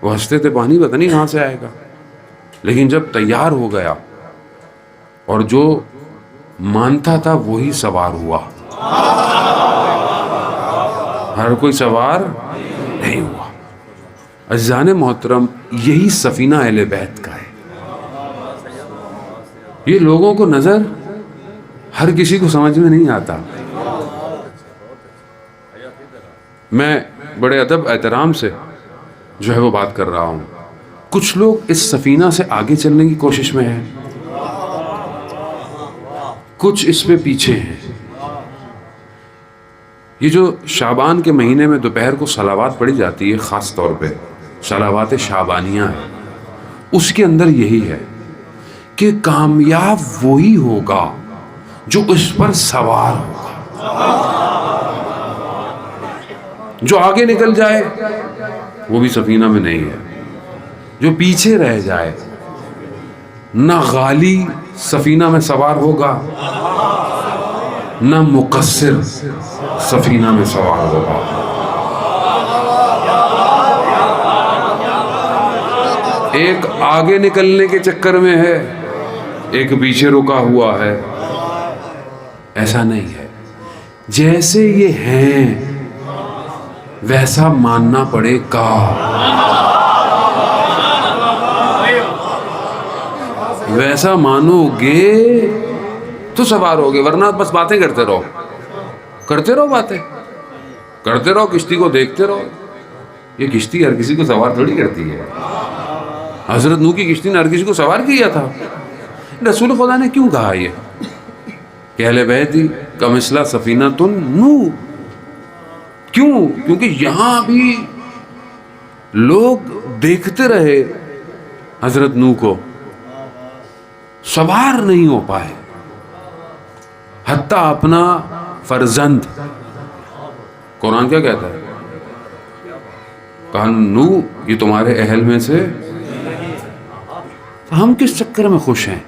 وہ ہنستے تھے پانی پتہ نہیں کہاں سے آئے گا۔ لیکن جب تیار ہو گیا اور جو مانتا تھا وہی سوار ہوا، ہر کوئی سوار نہیں ہوا۔ عزیزان محترم، یہی سفینہ اہل بیت کا ہے۔ یہ لوگوں کو نظر ہر کسی کو سمجھ میں نہیں آتا۔ میں بڑے ادب احترام سے جو ہے وہ بات کر رہا ہوں۔ کچھ لوگ اس سفینہ سے آگے چلنے کی کوشش میں ہیں، کچھ اس پہ پیچھے ہیں۔ یہ جو شعبان کے مہینے میں دوپہر کو صلوات پڑھی جاتی ہے، خاص طور پہ صلوات شعبانیہ ہے، اس کے اندر یہی ہے کہ کامیاب وہی ہوگا جو اس پر سوار ہوگا۔ جو آگے نکل جائے وہ بھی سفینہ میں نہیں ہے، جو پیچھے رہ جائے نہ غالی سفینہ میں سوار ہوگا نہ مقصر سفینہ میں سوار ہوگا۔ ایک آگے نکلنے کے چکر میں ہے، ایک پیچھے رکا ہوا ہے۔ ایسا نہیں ہے، جیسے یہ ہیں ویسا ماننا پڑے گا۔ ویسا مانو گے تو سوار ہوگے، ورنہ بس باتیں کرتے رہو، باتیں کرتے رہو، کشتی کو دیکھتے رہو۔ یہ کشتی ہر کسی کو سوار تھوڑی کرتی ہے۔ حضرت نوح کی کشتی نے ہر کسی کو سوار کیا تھا۔ رسول خدا نے کیوں کہا یہ کہ اہل بیت کمثلہ سفینۃ النوح؟ کیوں؟ کیونکہ یہاں بھی لوگ دیکھتے رہے حضرت نوح کو، سوار نہیں ہو پائے۔ حتیٰ اپنا فرزند، قرآن کیا کہتا ہے؟ کہا نوح یہ تمہارے اہل میں سے، تو ہم کس چکر میں خوش ہیں؟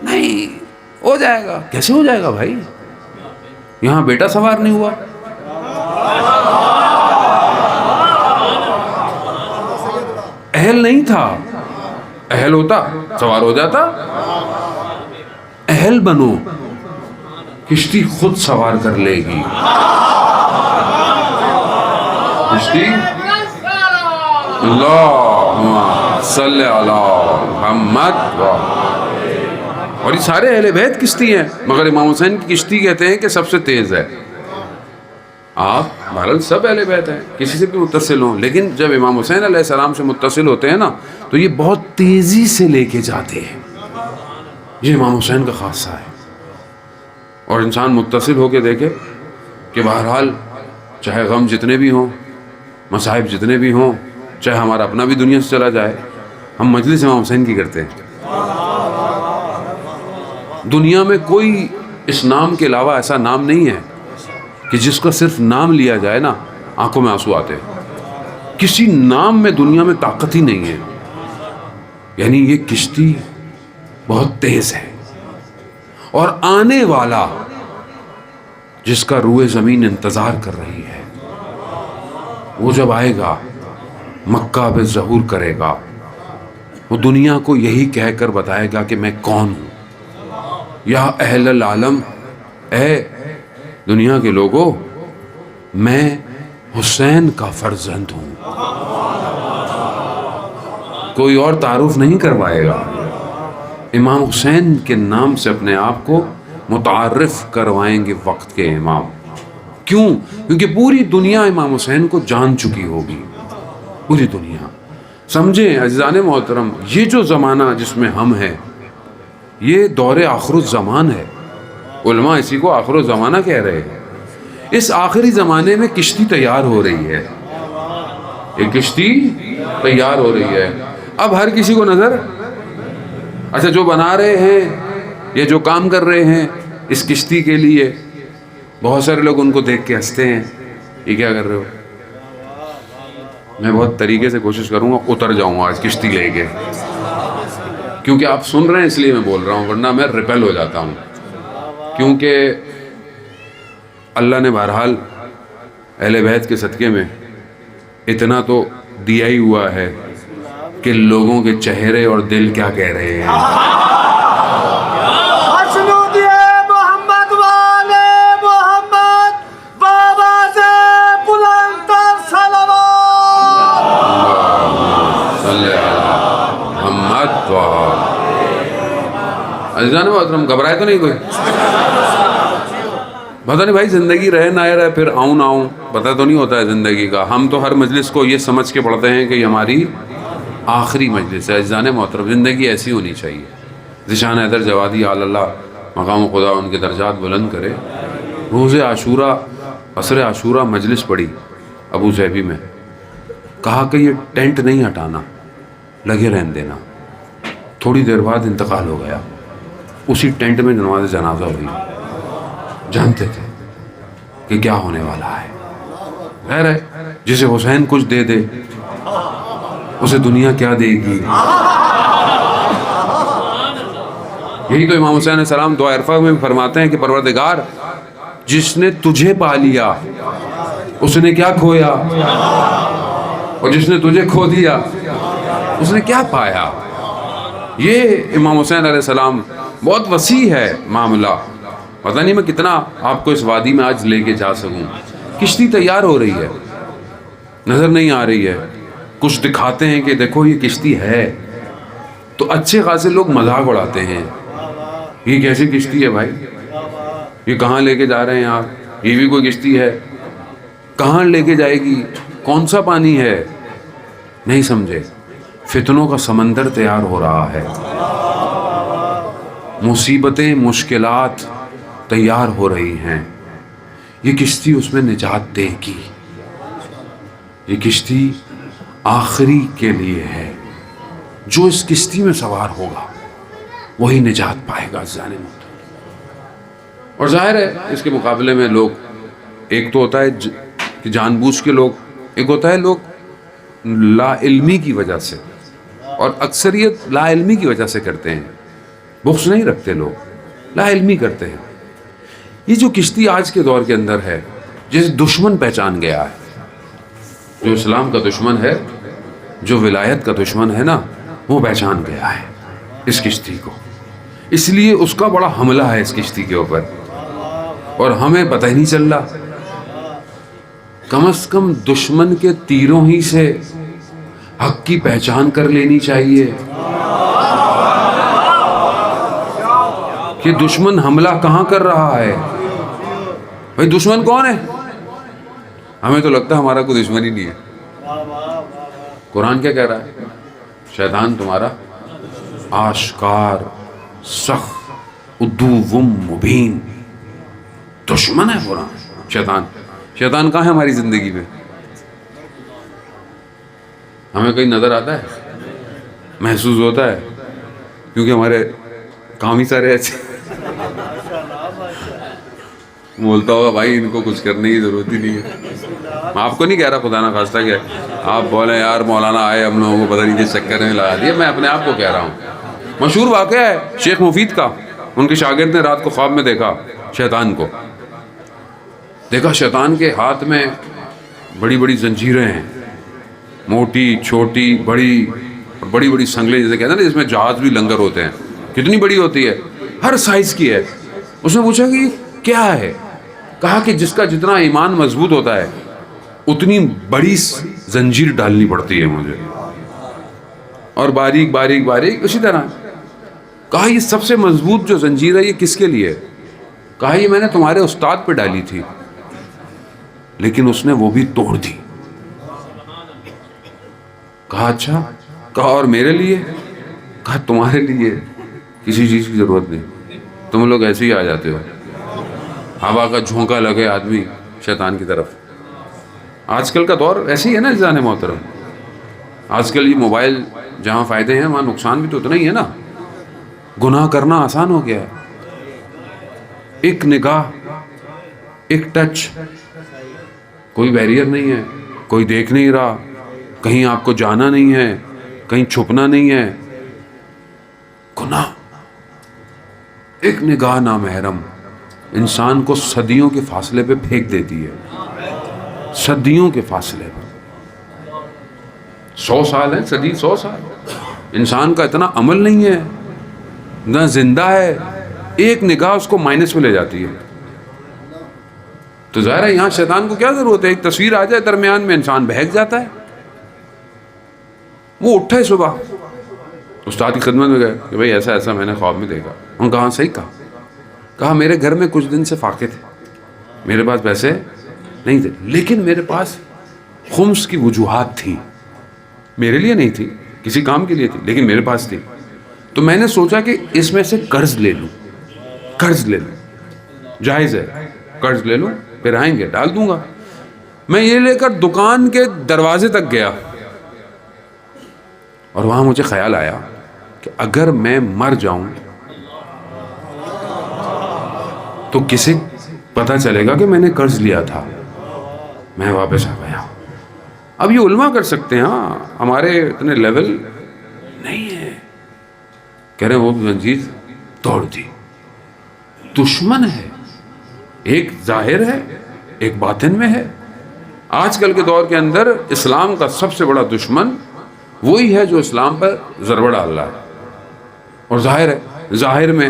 نہیں ہو جائے گا۔ کیسے ہو جائے گا بھائی؟ یہاں بیٹا سوار نہیں ہوا۔ اہل نہیں تھا، اہل ہوتا سوار ہو جاتا۔ اہل بنو، کشتی خود سوار کر لے گی۔ کشتی اللہم صلی علی محمد۔ اور یہ سارے اہل بیت کشتی ہیں، مگر امام حسین کی کشتی کہتے ہیں کہ سب سے تیز ہے۔ آپ بہرحال سب اہل بیت ہیں، کسی سے بھی متصل ہوں، لیکن جب امام حسین علیہ السلام سے متصل ہوتے ہیں نا تو یہ بہت تیزی سے لے کے جاتے ہیں۔ یہ امام حسین کا خاصہ ہے۔ اور انسان متصل ہو کے دیکھے کہ بہرحال چاہے غم جتنے بھی ہوں، مصائب جتنے بھی ہوں، چاہے ہمارا اپنا بھی دنیا سے چلا جائے، ہم مجلس امام حسین کی کرتے ہیں۔ دنیا میں کوئی اس نام کے علاوہ ایسا نام نہیں ہے کہ جس کا صرف نام لیا جائے نا آنکھوں میں آنسو آتے۔ کسی نام میں دنیا میں طاقت ہی نہیں ہے۔ یعنی یہ کشتی بہت تیز ہے، اور آنے والا جس کا روح زمین انتظار کر رہی ہے، وہ جب آئے گا مکہ پہ ظہور کرے گا، وہ دنیا کو یہی کہہ کر بتائے گا کہ میں کون ہوں۔ یا اہل العالم، اے دنیا کے لوگوں، میں حسین کا فرزند ہوں۔ کوئی اور تعارف نہیں کروائے گا، امام حسین کے نام سے اپنے آپ کو متعارف کروائیں گے وقت کے امام۔ کیوں؟ کیونکہ پوری دنیا امام حسین کو جان چکی ہوگی، پوری دنیا۔ سمجھیں عزیزان محترم، یہ جو زمانہ جس میں ہم ہیں، یہ دور آخر الزمان ہے. علماء اسی کو آخر الزمانہ کہہ رہے ہیں. اس آخری زمانے میں کشتی تیار ہو رہی ہے. ایک کشتی تیار ہو رہی ہے. اب ہر کسی کو نظر اچھا جو بنا رہے ہیں یا جو کام کر رہے ہیں اس کشتی کے لیے, بہت سارے لوگ ان کو دیکھ کے ہنستے ہیں, یہ کیا کر رہے ہو. میں بہت طریقے سے کوشش کروں گا اتر جاؤں آج کشتی لے کے, کیونکہ آپ سن رہے ہیں اس لیے میں بول رہا ہوں, ورنہ میں ریپیل ہو جاتا ہوں. کیونکہ اللہ نے بہرحال اہل بیت کے صدقے میں اتنا تو دیا ہی ہوا ہے کہ لوگوں کے چہرے اور دل کیا کہہ رہے ہیں. محمد والے محمد بابا سے بلند تر صلوات. صلی محمد عزیزان محترم, گھبرائے تو نہیں کوئی؟ پتہ نہیں بھائی زندگی رہے نہ رہے, پھر آؤں نہ آؤں پتہ تو نہیں ہوتا ہے زندگی کا. ہم تو ہر مجلس کو یہ سمجھ کے پڑھتے ہیں کہ یہ ہماری آخری مجلس ہے. عزیزان محترم, زندگی ایسی ہونی چاہیے. ذیشان حیدر جوادی اللہ مقام خدا ان کے درجات بلند کرے. روز عاشورہ عصر عاشورہ مجلس پڑھی ابو ظہبی میں, کہا کہ یہ ٹینٹ نہیں ہٹانا, لگے رہن دینا. تھوڑی دیر بعد انتقال ہو گیا. اسی ٹینٹ میں نماز جنازہ ہوئی. جانتے تھے کہ کیا ہونے والا ہے. خیر ہے, جسے حسین کچھ دے دے اسے دنیا کیا دے گی. یہی تو امام حسین علیہ السلام دعا عرفہ میں فرماتے ہیں کہ پروردگار جس نے تجھے پا لیا اس نے کیا کھویا, اور جس نے تجھے کھو دیا اس نے کیا پایا. یہ امام حسین علیہ السلام, بہت وسیع ہے معاملہ. پتہ نہیں میں کتنا آپ کو اس وادی میں آج لے کے جا سکوں. کشتی تیار ہو رہی ہے, نظر نہیں آ رہی ہے. کچھ دکھاتے ہیں کہ دیکھو یہ کشتی ہے, تو اچھے خاصے لوگ مذاق اڑاتے ہیں. یہ کیسی کشتی ہے بھائی, یہ کہاں لے کے جا رہے ہیں آپ, یہ بھی کوئی کشتی ہے, کہاں لے کے جائے گی, کون سا پانی ہے. نہیں سمجھے, فتنوں کا سمندر تیار ہو رہا ہے. مصیبتیں مشکلات تیار ہو رہی ہیں. یہ کشتی اس میں نجات دے گی. یہ کشتی آخری کے لیے ہے. جو اس کشتی میں سوار ہوگا وہی نجات پائے گا. اور ظاہر ہے اس کے مقابلے میں لوگ, ایک تو ہوتا ہے کہ جان بوجھ کے لوگ, ایک ہوتا ہے لوگ لا علمی کی وجہ سے, اور اکثریت لا علمی کی وجہ سے کرتے ہیں. بخش نہیں رکھتے لوگ, لا علمی کرتے ہیں. یہ جو کشتی آج کے دور کے اندر ہے, جسے دشمن پہچان گیا ہے, جو اسلام کا دشمن ہے, جو ولایت کا دشمن ہے نا, وہ پہچان گیا ہے اس کشتی کو. اس لیے اس کا بڑا حملہ ہے اس کشتی کے اوپر, اور ہمیں پتہ ہی نہیں چل رہا. کم از کم دشمن کے تیروں ہی سے حق کی پہچان کر لینی چاہیے کہ دشمن حملہ کہاں کر رہا ہے. بھائی دشمن کون ہے؟ ہمیں تو لگتا ہے ہمارا کوئی دشمن ہی نہیں ہے. قرآن کیا کہہ رہا ہے؟ شیطان تمہارا آشکار سخت عدو مبین دشمن ہے. قرآن شیطان کہاں ہے ہماری زندگی میں؟ ہمیں کہیں نظر آتا ہے, محسوس ہوتا ہے, کیونکہ ہمارے کام ہی سارے ایسے. بولتا ہوگا بھائی ان کو کچھ کرنے کی ضرورت ہی نہیں ہے. میں آپ کو نہیں کہہ رہا خدا نہ خواستہ کہ آپ بولیں یار مولانا آئے ہم لوگوں کو پتہ نہیں کس چکر میں لگا دیا. میں اپنے آپ کو کہہ رہا ہوں. مشہور واقعہ ہے شیخ مفید کا. ان کے شاگرد نے رات کو خواب میں دیکھا شیطان کو. دیکھا شیطان کے ہاتھ میں بڑی بڑی زنجیریں ہیں, موٹی چھوٹی بڑی, بڑی بڑی سنگلیں جیسے کہتے ہیں نا, جس میں جہاز بھی لنگر ہوتے ہیں. کتنی بڑی ہوتی ہے, ہر سائز کی ہے. اس نے پوچھا کہ یہ کیا ہے؟ کہا کہ جس کا جتنا ایمان مضبوط ہوتا ہے اتنی بڑی زنجیر ڈالنی پڑتی ہے مجھے, اور باریک باریک باریک اسی طرح. کہا یہ سب سے مضبوط جو زنجیر ہے یہ کس کے لیے؟ کہا یہ میں نے تمہارے استاد پہ ڈالی تھی, لیکن اس نے وہ بھی توڑ دی. کہا اچھا. کہا اور میرے لیے؟ کہا تمہارے لیے کسی چیز کی ضرورت نہیں. تم لوگ ایسے ہی آ جاتے ہو, ہوا کا جھونکا لگے آدمی شیطان کی طرف. آج کل کا دور ایسے ہی ہے نا عزیزان محترم. آج کل یہ موبائل جہاں فائدے ہیں وہاں نقصان بھی تو اتنا ہی ہے نا. گناہ کرنا آسان ہو گیا ہے. ایک نگاہ, ایک ٹچ, کوئی بیریئر نہیں ہے, کوئی دیکھ نہیں رہا, کہیں آپ کو جانا نہیں ہے, کہیں چھپنا نہیں ہے. گناہ, ایک نگاہ نامحرم انسان کو صدیوں کے فاصلے پہ پھینک دیتی ہے. صدیوں کے فاصلے پر. 100 سال ہے, صدی 100 سال. انسان کا اتنا عمل نہیں ہے, نہ زندہ ہے, ایک نگاہ اس کو مائنس میں لے جاتی ہے. تو ظاہر ہے یہاں شیطان کو کیا ضرورت ہے, ایک تصویر آ جائے درمیان میں انسان بہک جاتا ہے. وہ اٹھے صبح, استاد کی خدمت میں گئے کہ بھئی ایسا ایسا میں نے خواب میں دیکھا. انہوں نے کہا صحیح کہا. کہا میرے گھر میں کچھ دن سے فاقے تھے, میرے پاس پیسے نہیں تھے, لیکن میرے پاس خمس کی وجوہات تھی. میرے لیے نہیں تھی, کسی کام کے لیے تھی, لیکن میرے پاس تھی. تو میں نے سوچا کہ اس میں سے قرض لے لوں. قرض لے لوں, جائز ہے, قرض لے لوں, پھر آئیں گے ڈال دوں گا. میں یہ لے کر دکان کے دروازے تک گیا, اور وہاں مجھے خیال آیا کہ اگر میں مر جاؤں تو کسے پتہ چلے گا کہ میں نے قرض لیا تھا. میں واپس آ گیا. اب یہ علماء کر سکتے ہیں, ہاں ہمارے اتنے لیول نہیں ہے. کہہ رہے ہیں وہ زنجیر توڑ دی. دشمن ہے, ایک ظاہر ہے, ایک باطن میں ہے. آج کل کے دور کے اندر اسلام کا سب سے بڑا دشمن وہی ہے جو اسلام پر ضربہ ڈال رہا ہے. اور ظاہر ہے, ظاہر میں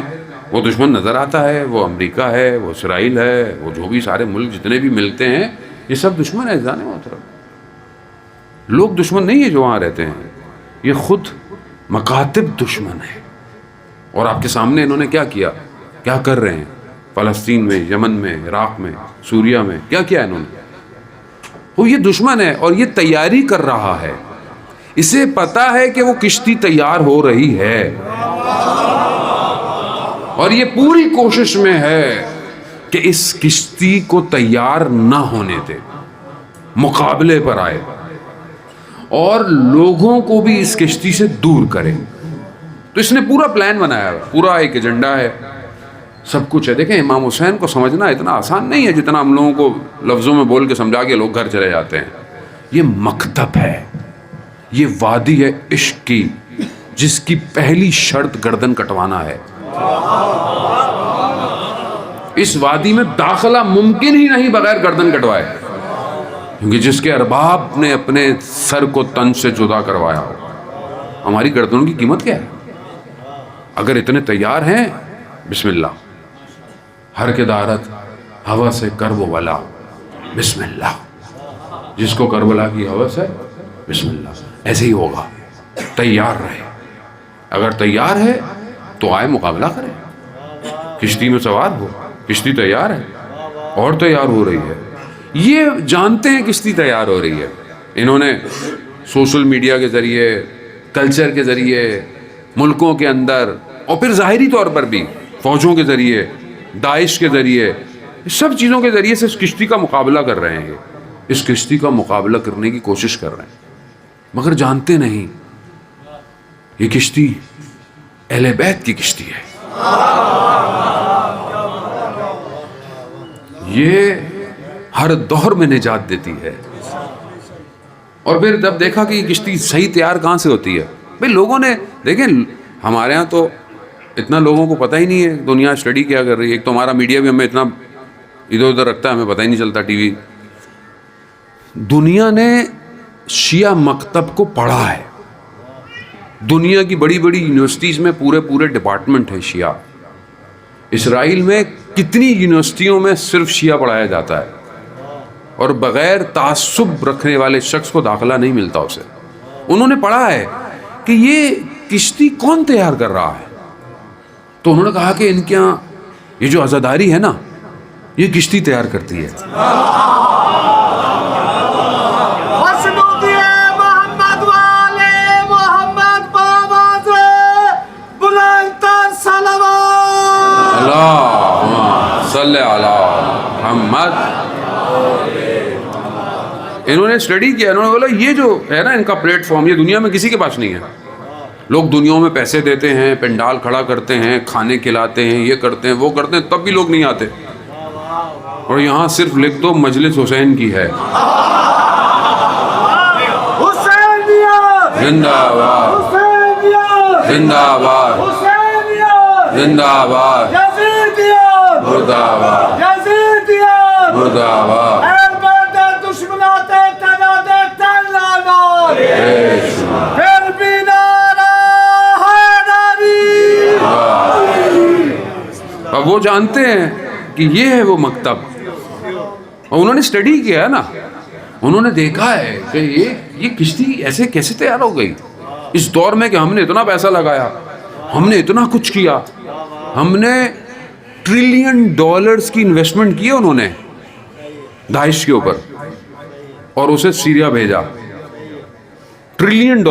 وہ دشمن نظر آتا ہے, وہ امریکہ ہے, وہ اسرائیل ہے, وہ جو بھی سارے ملک جتنے بھی ملتے ہیں یہ سب دشمن ہے. جانے محترم, لوگ دشمن نہیں ہیں جو وہاں رہتے ہیں, یہ خود مکاتب دشمن ہے. اور آپ کے سامنے انہوں نے کیا کیا, کیا کر رہے ہیں فلسطین میں, یمن میں, عراق میں, سوریہ میں, کیا کیا انہوں نے. وہ یہ دشمن ہے اور یہ تیاری کر رہا ہے. اسے پتا ہے کہ وہ کشتی تیار ہو رہی ہے, اور یہ پوری کوشش میں ہے کہ اس کشتی کو تیار نہ ہونے دے, مقابلے پر آئے اور لوگوں کو بھی اس کشتی سے دور کرے. تو اس نے پورا پلان بنایا ہے, پورا ایک ایجنڈا ہے, سب کچھ ہے. دیکھیں امام حسین کو سمجھنا اتنا آسان نہیں ہے جتنا ہم لوگوں کو لفظوں میں بول کے سمجھا کے لوگ گھر چلے جاتے ہیں. یہ مکتب ہے, یہ وادی ہے عشق کی, جس کی پہلی شرط گردن کٹوانا ہے. اس وادی میں داخلہ ممکن ہی نہیں بغیر گردن کٹوائے, کیونکہ جس کے ارباب نے اپنے سر کو تن سے جدا کروایا ہو. ہماری گردنوں کی قیمت کیا ہے؟ اگر اتنے تیار ہیں, بسم اللہ. ہر کے دارت ہوا سے کرب ولا, بسم اللہ. جس کو کربلا کی ہوس ہے, بسم اللہ. ایسے ہی ہوگا, تیار رہے. اگر تیار ہے تو آئے مقابلہ کرے, کشتی میں سوار ہو. کشتی تیار ہے اور تیار ہو رہی ہے. یہ جانتے ہیں کشتی تیار ہو رہی ہے. انہوں نے سوشل میڈیا کے ذریعے, کلچر کے ذریعے, ملکوں کے اندر, اور پھر ظاہری طور پر بھی فوجوں کے ذریعے, داعش کے ذریعے, سب چیزوں کے ذریعے سے اس کشتی کا مقابلہ کر رہے ہیں. اس کشتی کا مقابلہ کرنے کی کوشش کر رہے ہیں, مگر جانتے نہیں یہ کشتی اہل بیت کی کشتی ہے. یہ ہر دور میں نجات دیتی ہے. اور پھر جب دیکھا کہ یہ کشتی صحیح تیار کہاں سے ہوتی ہے, بھئی لوگوں نے دیکھیں, ہمارے ہاں تو اتنا لوگوں کو پتہ ہی نہیں ہے دنیا اسٹڈی کیا کر رہی ہے. ایک تو ہمارا میڈیا بھی ہمیں اتنا ادھر ادھر رکھتا ہے, ہمیں پتہ ہی نہیں چلتا. ٹی وی, دنیا نے شیعہ مکتب کو پڑھا ہے. دنیا کی بڑی بڑی یونیورسٹیز میں پورے ڈپارٹمنٹ ہیں شیعہ. اسرائیل میں کتنی یونیورسٹیوں میں صرف شیعہ پڑھایا جاتا ہے, اور بغیر تعصب رکھنے والے شخص کو داخلہ نہیں ملتا اسے. انہوں نے پڑھا ہے کہ یہ کشتی کون تیار کر رہا ہے. تو انہوں نے کہا کہ ان کے یہاں یہ جو عزاداری ہے نا, یہ کشتی تیار کرتی ہے. محمد والے محمد بابا سے بلند تر انہوں نے اسٹڈی کیا, انہوں نے بولا یہ جو ہے نا ان کا پلیٹ فارم, یہ دنیا میں کسی کے پاس نہیں ہے. لوگ دنیا میں پیسے دیتے ہیں, پنڈال کھڑا کرتے ہیں, کھانے کھلاتے ہیں, یہ کرتے ہیں وہ کرتے ہیں, تب بھی لوگ نہیں آتے. اور یہاں صرف لکھ دو مجلس حسین کی ہے. زندہ باد, زندہ باد, زندہ باد, مرد آباد, مرد آباد. اب وہ جانتے ہیں کہ یہ ہے وہ مکتب, اور انہوں نے اسٹڈی کیا ہے نا, انہوں نے دیکھا ہے کہ یہ کشتی ایسے کیسے تیار ہو گئی اس دور میں, کہ ہم نے اتنا پیسہ لگایا, ہم نے اتنا کچھ کیا, ہم نے $1 ٹریلین کی انویسٹمنٹ کی انہوں نے داعش کے اوپر, اور اسے سیریا بھیجا. $1 ٹریلین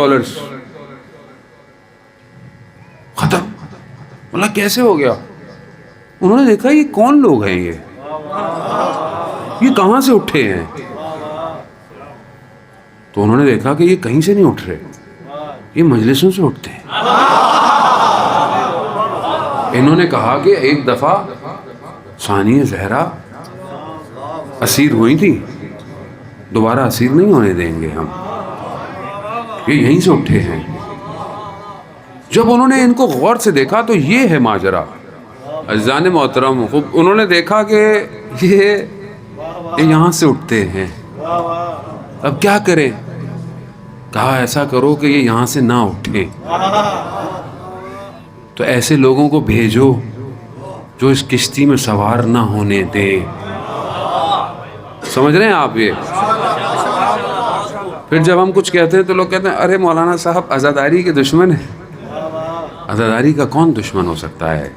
ختم. مطلب کیسے ہو گیا؟ انہوں نے دیکھا یہ کون لوگ ہیں, یہ کہاں سے اٹھے ہیں؟ تو انہوں نے دیکھا کہ یہ کہیں سے نہیں اٹھ رہے, یہ مجلسوں سے اٹھتے ہیں. انہوں نے کہا کہ ایک دفعہ ثانیہ زہرا اسیر ہوئی تھی, دوبارہ اسیر نہیں ہونے دیں گے ہم, یہ یہیں سے اٹھے ہیں. جب انہوں نے ان کو غور سے دیکھا تو یہ ہے ماجرا. عزیزان محترم, خوب انہوں نے دیکھا کہ یہ یہاں سے اٹھتے ہیں, اب کیا کریں؟ کہا ایسا کرو کہ یہ یہاں سے نہ اٹھیں, تو ایسے لوگوں کو بھیجو جو اس کشتی میں سوار نہ ہونے دیں. سمجھ رہے ہیں آپ؟ یہ پھر جب ہم کچھ کہتے ہیں تو لوگ کہتے ہیں ارے مولانا صاحب عزاداری کے دشمن ہیں. عزاداری کا کون دشمن ہو سکتا ہے؟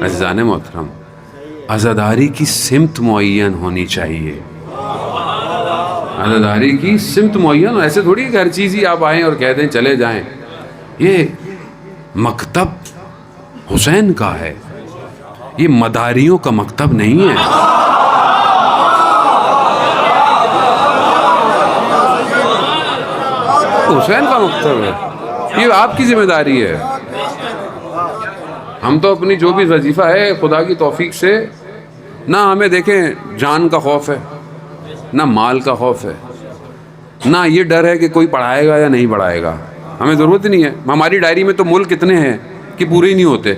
عزیزان محترم, عزاداری کی سمت معین ہونی چاہیے. عزاداری کی سمت معین, ایسے تھوڑی کہ ہر چیز ہی آپ آئیں اور کہہ دیں چلے جائیں. یہ مکتب حسین کا ہے, یہ مداریوں کا مکتب نہیں ہے. حسین کا مکتب ہے, یہ آپ کی ذمہ داری ہے. ہم تو اپنی جو بھی وظیفہ ہے خدا کی توفیق سے, نہ ہمیں دیکھیں جان کا خوف ہے, نہ مال کا خوف ہے, نہ یہ ڈر ہے کہ کوئی پڑھائے گا یا نہیں پڑھائے گا. ہمیں ضرورت نہیں ہے. ہماری ڈائری میں تو ملک اتنے ہیں کہ پورے ہی نہیں ہوتے.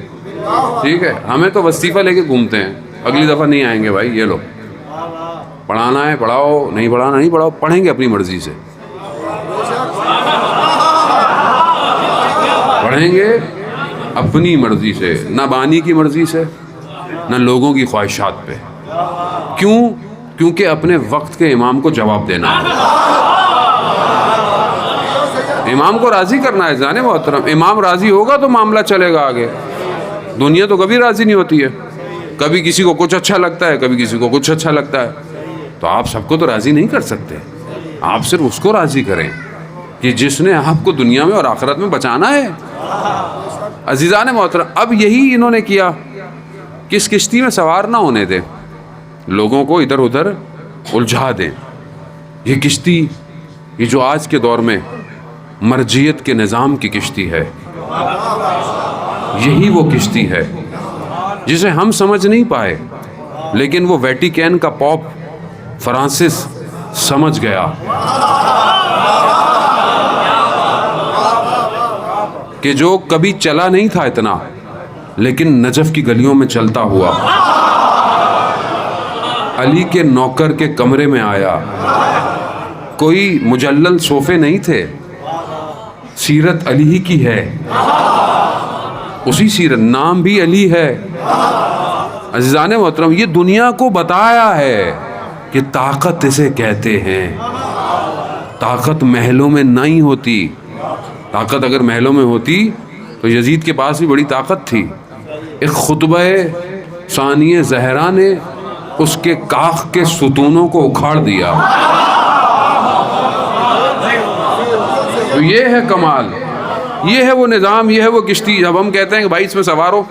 ٹھیک ہے, ہمیں تو وظیفہ لے کے گھومتے ہیں, اگلی دفعہ نہیں آئیں گے بھائی یہ لوگ. پڑھانا ہے پڑھاؤ, نہیں پڑھانا نہیں پڑھاؤ, پڑھیں گے اپنی مرضی سے, پڑھیں گے اپنی مرضی سے, نہ بانی کی مرضی سے نہ لوگوں کی خواہشات پہ. کیوں؟ کیونکہ اپنے وقت کے امام کو جواب دینا ہے, امام کو راضی کرنا ہے. جانے محترم, امام راضی ہوگا تو معاملہ چلے گا آگے. دنیا تو کبھی راضی نہیں ہوتی ہے, کبھی کسی کو کچھ اچھا لگتا ہے, کبھی کسی کو کچھ اچھا لگتا ہے. تو آپ سب کو تو راضی نہیں کر سکتے, آپ صرف اس کو راضی کریں کہ جس نے آپ کو دنیا میں اور آخرت میں بچانا ہے. عزیزان محترم, اب یہی انہوں نے کیا کہ اس کشتی میں سوار نہ ہونے دیں, لوگوں کو ادھر ادھر الجھا دیں. یہ کشتی, یہ جو آج کے دور میں مرجیت کے نظام کی کشتی ہے, یہی وہ کشتی ہے جسے ہم سمجھ نہیں پائے, لیکن وہ ویٹیکن کا پوپ فرانسس سمجھ گیا کہ جو کبھی چلا نہیں تھا اتنا, لیکن نجف کی گلیوں میں چلتا ہوا علی کے نوکر کے کمرے میں آیا. کوئی مجلل صوفے نہیں تھے, سیرت علی ہی کی ہے, اسی سیرت, نام بھی علی ہے. عزیزان محترم, یہ دنیا کو بتایا ہے کہ طاقت اسے کہتے ہیں. طاقت محلوں میں نہیں ہوتی. طاقت اگر محلوں میں ہوتی تو یزید کے پاس بھی بڑی طاقت تھی. ایک خطبہ ثانیہ زہرا نے اس کے کاخ کے ستونوں کو اکھاڑ دیا. تو یہ ہے کمال, یہ ہے وہ نظام, یہ ہے وہ کشتی. جب ہم کہتے ہیں کہ بھائی اس میں سوار ہو,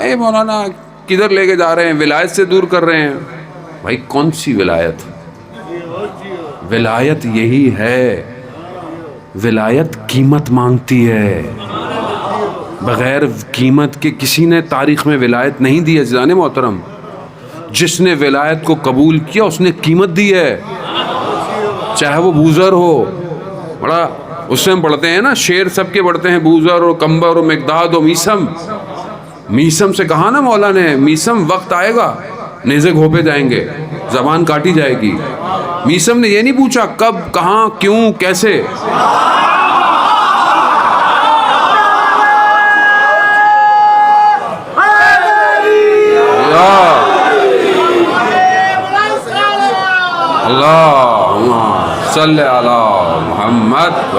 اے مولانا کدھر لے کے جا رہے ہیں, ولایت سے دور کر رہے ہیں. بھائی کون سی ولایت؟ ولایت یہی ہے. ولایت قیمت مانگتی ہے. بغیر قیمت کے کسی نے تاریخ میں ولایت نہیں دی ہے عزیزان محترم. جس نے ولایت کو قبول کیا اس نے قیمت دی ہے, چاہے وہ بوزر ہو. بڑا اس سے ہم پڑھتے ہیں نا, شعر سب کے پڑھتے ہیں, بوزر اور کمبر اور مقداد اور میسم. میسم سے کہا نا مولا نے, میسم وقت آئے گا نیزے گھوپے جائیں گے, زبان کاٹی جائے گی. میسم نے یہ نہیں پوچھا کب, کہاں, کیوں, کیسے. اللہم صلی علی محمد.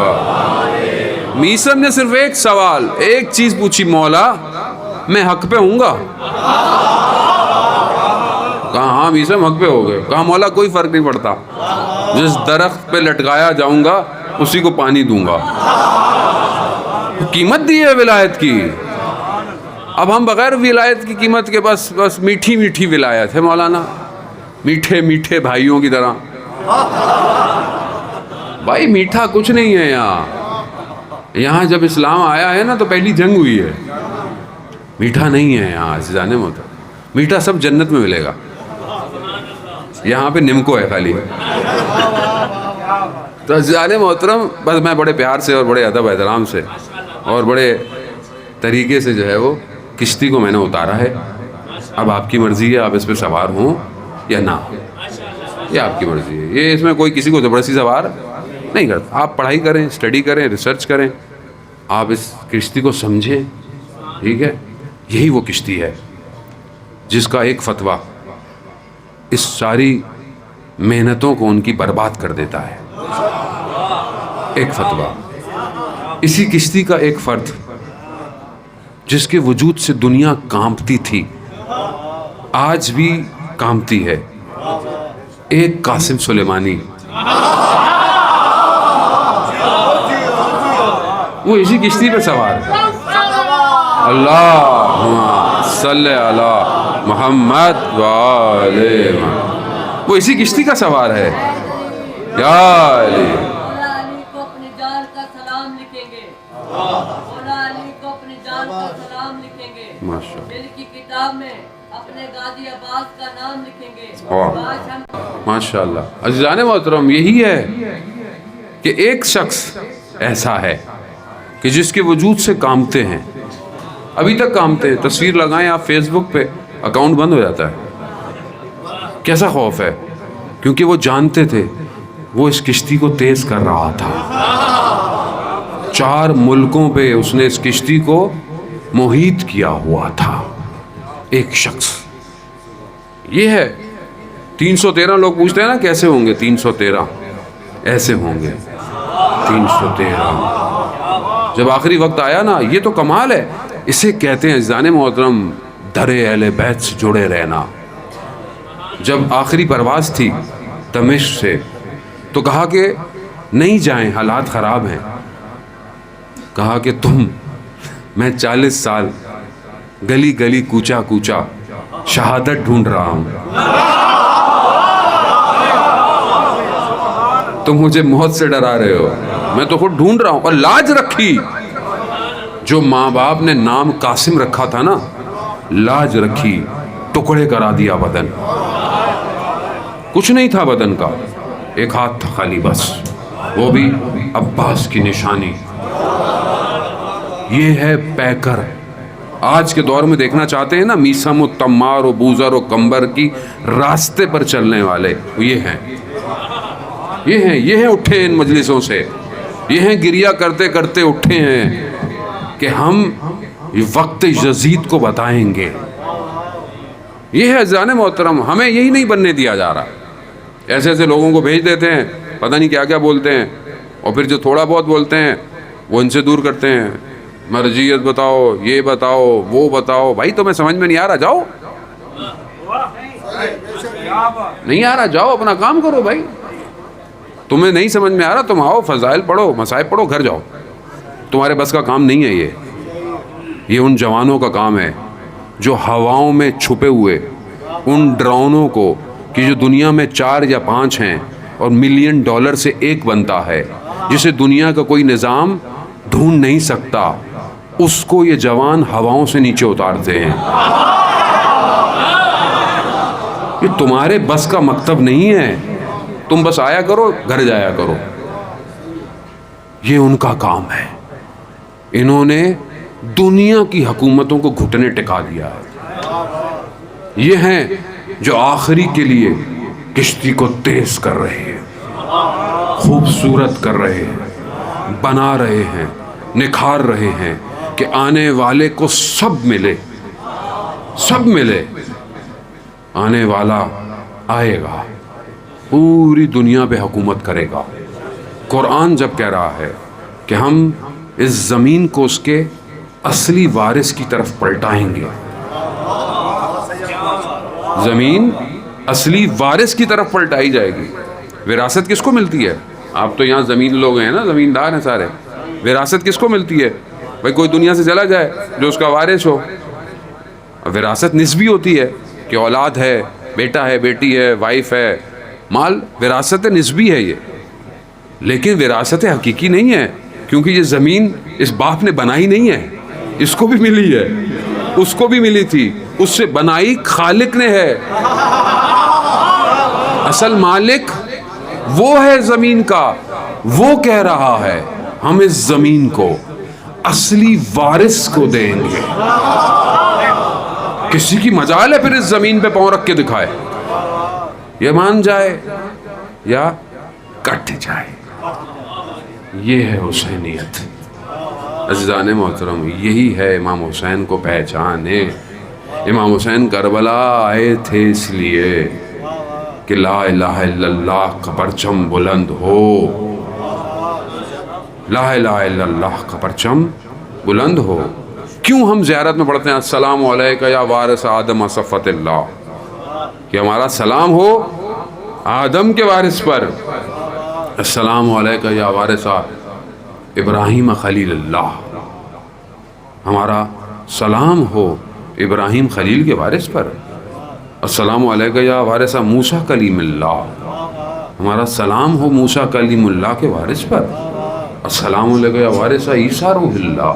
میسم نے صرف ایک سوال, ایک چیز پوچھی, مولا میں حق پہ ہوں گا؟ کہا ہاں میسم حق پہ ہو گئے. کہا مولا کوئی فرق نہیں پڑتا, جس درخت پہ لٹکایا جاؤں گا اسی کو پانی دوں گا. قیمت دی ہے ولایت کی. اب ہم بغیر ولایت کی قیمت کے بس میٹھی میٹھی ولایت ہے مولانا, میٹھے میٹھے بھائیوں کی طرح. بھائی میٹھا کچھ نہیں ہے یہاں جب اسلام آیا ہے نا تو پہلی جنگ ہوئی ہے. میٹھا نہیں ہے یہاں عزیزان محترم. میٹھا سب جنت میں ملے گا, یہاں پہ نمکو ہے خالی. تو عزیزان محترم بس میں بڑے پیار سے اور بڑے ادب احترام سے اور بڑے طریقے سے جو ہے وہ کشتی کو میں نے اتارا ہے. اب آپ کی مرضی ہے آپ اس پہ سوار ہوں یا نہ, یہ آپ کی مرضی ہے. یہ اس میں کوئی کسی کو زبردستی سوار نہیں کرتا. آپ پڑھائی کریں, اسٹڈی کریں, ریسرچ کریں, آپ اس کشتی کو سمجھیں. ٹھیک ہے, یہی وہ کشتی ہے جس کا ایک فتویٰ اس ساری محنتوں کو ان کی برباد کر دیتا ہے. ایک فتویٰ, اسی کشتی کا ایک فرد جس کے وجود سے دنیا کانپتی تھی, آج بھی کانپتی ہے, ایک قاسم سلیمانی. وہ اسی کشتی پہ سوار ہے. اللہم صلی علی محمد وآلہ محمد. وہ اسی کشتی کا سوار ہے. یا علی مولا علی کو اپنی جان کا سلام لکھیں گے. مولا علی کو اپنی جان کا سلام لکھیں گے. ماشاءاللہ, دل کی کتاب میں اپنے غازی عباس کا نام لکھیں گے. آج ہم ماشاءاللہ. عزیزان محترم یہی ہے کہ ایک شخص ایسا ہے کہ جس کے وجود سے کامتے ہیں, ابھی تک کامتے ہیں. تصویر لگائیں آپ فیس بک پہ, اکاؤنٹ بند ہو جاتا ہے. کیسا خوف ہے, کیونکہ وہ جانتے تھے وہ اس کشتی کو تیز کر رہا تھا. 4 ملکوں پہ اس نے اس کشتی کو محیط کیا ہوا تھا. ایک شخص یہ ہے. 313 لوگ پوچھتے ہیں نا کیسے ہوں گے 313, ایسے ہوں گے 313. جب آخری وقت آیا نا, یہ تو کمال ہے. اسے کہتے ہیں عزیزان محترم درِ اہل بیت سے جڑے رہنا. جب آخری پرواز تھی دمشق سے تو کہا کہ نہیں جائیں, حالات خراب ہیں. کہا کہ میں 40 سال گلی گلی کوچا کوچا شہادت ڈھونڈ رہا ہوں, تم مجھے موت سے ڈرا رہے ہو, میں تو خود ڈھونڈ رہا ہوں. اور لاج رکھی, جو ماں باپ نے نام قاسم رکھا تھا نا, لاج رکھی, ٹکڑے کرا دیا بدن. کچھ نہیں تھا بدن کا, ایک ہاتھ تھا خالی بس, وہ بھی عباس کی نشانی. یہ ہے پیکر. آج کے دور میں دیکھنا چاہتے ہیں نا میسم و تمار و بوزر و کمبر کی راستے پر چلنے والے, یہ ہیں اٹھے ان مجلسوں سے, یہ ہیں گریہ کرتے کرتے اٹھے ہیں کہ ہم وقت یزید کو بتائیں گے. یہ ہے عزیزان محترم, ہمیں یہی نہیں بننے دیا جا رہا. ایسے ایسے لوگوں کو بھیج دیتے ہیں, پتہ نہیں کیا کیا بولتے ہیں, اور پھر جو تھوڑا بہت بولتے ہیں وہ ان سے دور کرتے ہیں. مرجعیت بتاؤ, یہ بتاؤ, وہ بتاؤ. بھائی تمہیں سمجھ میں نہیں آ رہا, جاؤ. نہیں آ رہا, جاؤ اپنا کام کرو. بھائی تمہیں نہیں سمجھ میں آ رہا, تم آؤ, فضائل پڑھو, مصائب پڑھو, گھر جاؤ. تمہارے بس کا کام نہیں ہے. یہ ان جوانوں کا کام ہے جو ہواؤں میں چھپے ہوئے ان ڈرونوں کو کہ جو دنیا میں 4 یا 5 ہیں, اور ملین ڈالر سے ایک بنتا ہے، جسے دنیا کا کوئی نظام ڈھونڈ نہیں سکتا، اس کو یہ جوان ہواؤں سے نیچے اتارتے ہیں۔ یہ تمہارے بس کا مکتب نہیں ہے، تم بس آیا کرو، گھر جایا کرو، یہ ان کا کام ہے۔ انہوں نے دنیا کی حکومتوں کو گھٹنے ٹکا دیا ہے۔ یہ ہیں جو آخری کے لیے کشتی کو تیز کر رہے ہیں، خوبصورت کر رہے ہیں، بنا رہے ہیں، نکھار رہے ہیں کہ آنے والے کو سب ملے، سب ملے۔ آنے والا آئے گا، پوری دنیا پہ حکومت کرے گا۔ قرآن جب کہہ رہا ہے کہ ہم اس زمین کو اس کے اصلی وارث کی طرف پلٹائیں گے، زمین اصلی وارث کی طرف پلٹائی جائے گی۔ وراثت کس کو ملتی ہے؟ آپ تو یہاں زمین لوگ ہیں نا، زمیندار ہیں سارے۔ وراثت کس کو ملتی ہے؟ بھائی کوئی دنیا سے چلا جائے جو اس کا وارث ہو۔ وراثت نسبی ہوتی ہے کہ اولاد ہے، بیٹا ہے، بیٹی ہے، وائف ہے، مال وراثت نسبی ہے یہ، لیکن وراثت حقیقی نہیں ہے، کیونکہ یہ زمین اس باپ نے بنائی نہیں ہے، اس کو بھی ملی ہے، اس کو بھی ملی تھی، اس سے بنائی خالق نے ہے۔ اصل مالک وہ ہے زمین کا، وہ کہہ رہا ہے ہم اس زمین کو اصلی وارث کو دیں گے۔ کسی کی مجال ہے پھر اس زمین پہ پاؤں رکھ کے دکھائے، یہ مان جائے یا کٹ جائے۔ یہ ہے حسینیت۔ عزیزان محترم، یہی ہے امام حسین کو پہچانے۔ امام حسین کربلا آئے تھے اس لیے کہ لا الہ الا اللہ کا پرچم بلند ہو، لا الہ الا اللہ کا پرچم بلند ہو۔ کیوں ہم زیارت میں پڑھتے ہیں السلام علیکہ یا وارث آدم صفوت اللہ، کہ ہمارا سلام ہو آدم کے وارث پر۔ السلام علیکہ یا وارث ابراہیم خلیل اللہ، ہمارا سلام ہو ابراہیم خلیل کے وارث پر۔ السلام علیکہ یا وارث موسیٰ کلیم اللہ، ہمارا سلام ہو موسیٰ کلیم اللہ کے وارث پر۔ السلام علیکہ یا وارث عیسیٰ روح اللہ،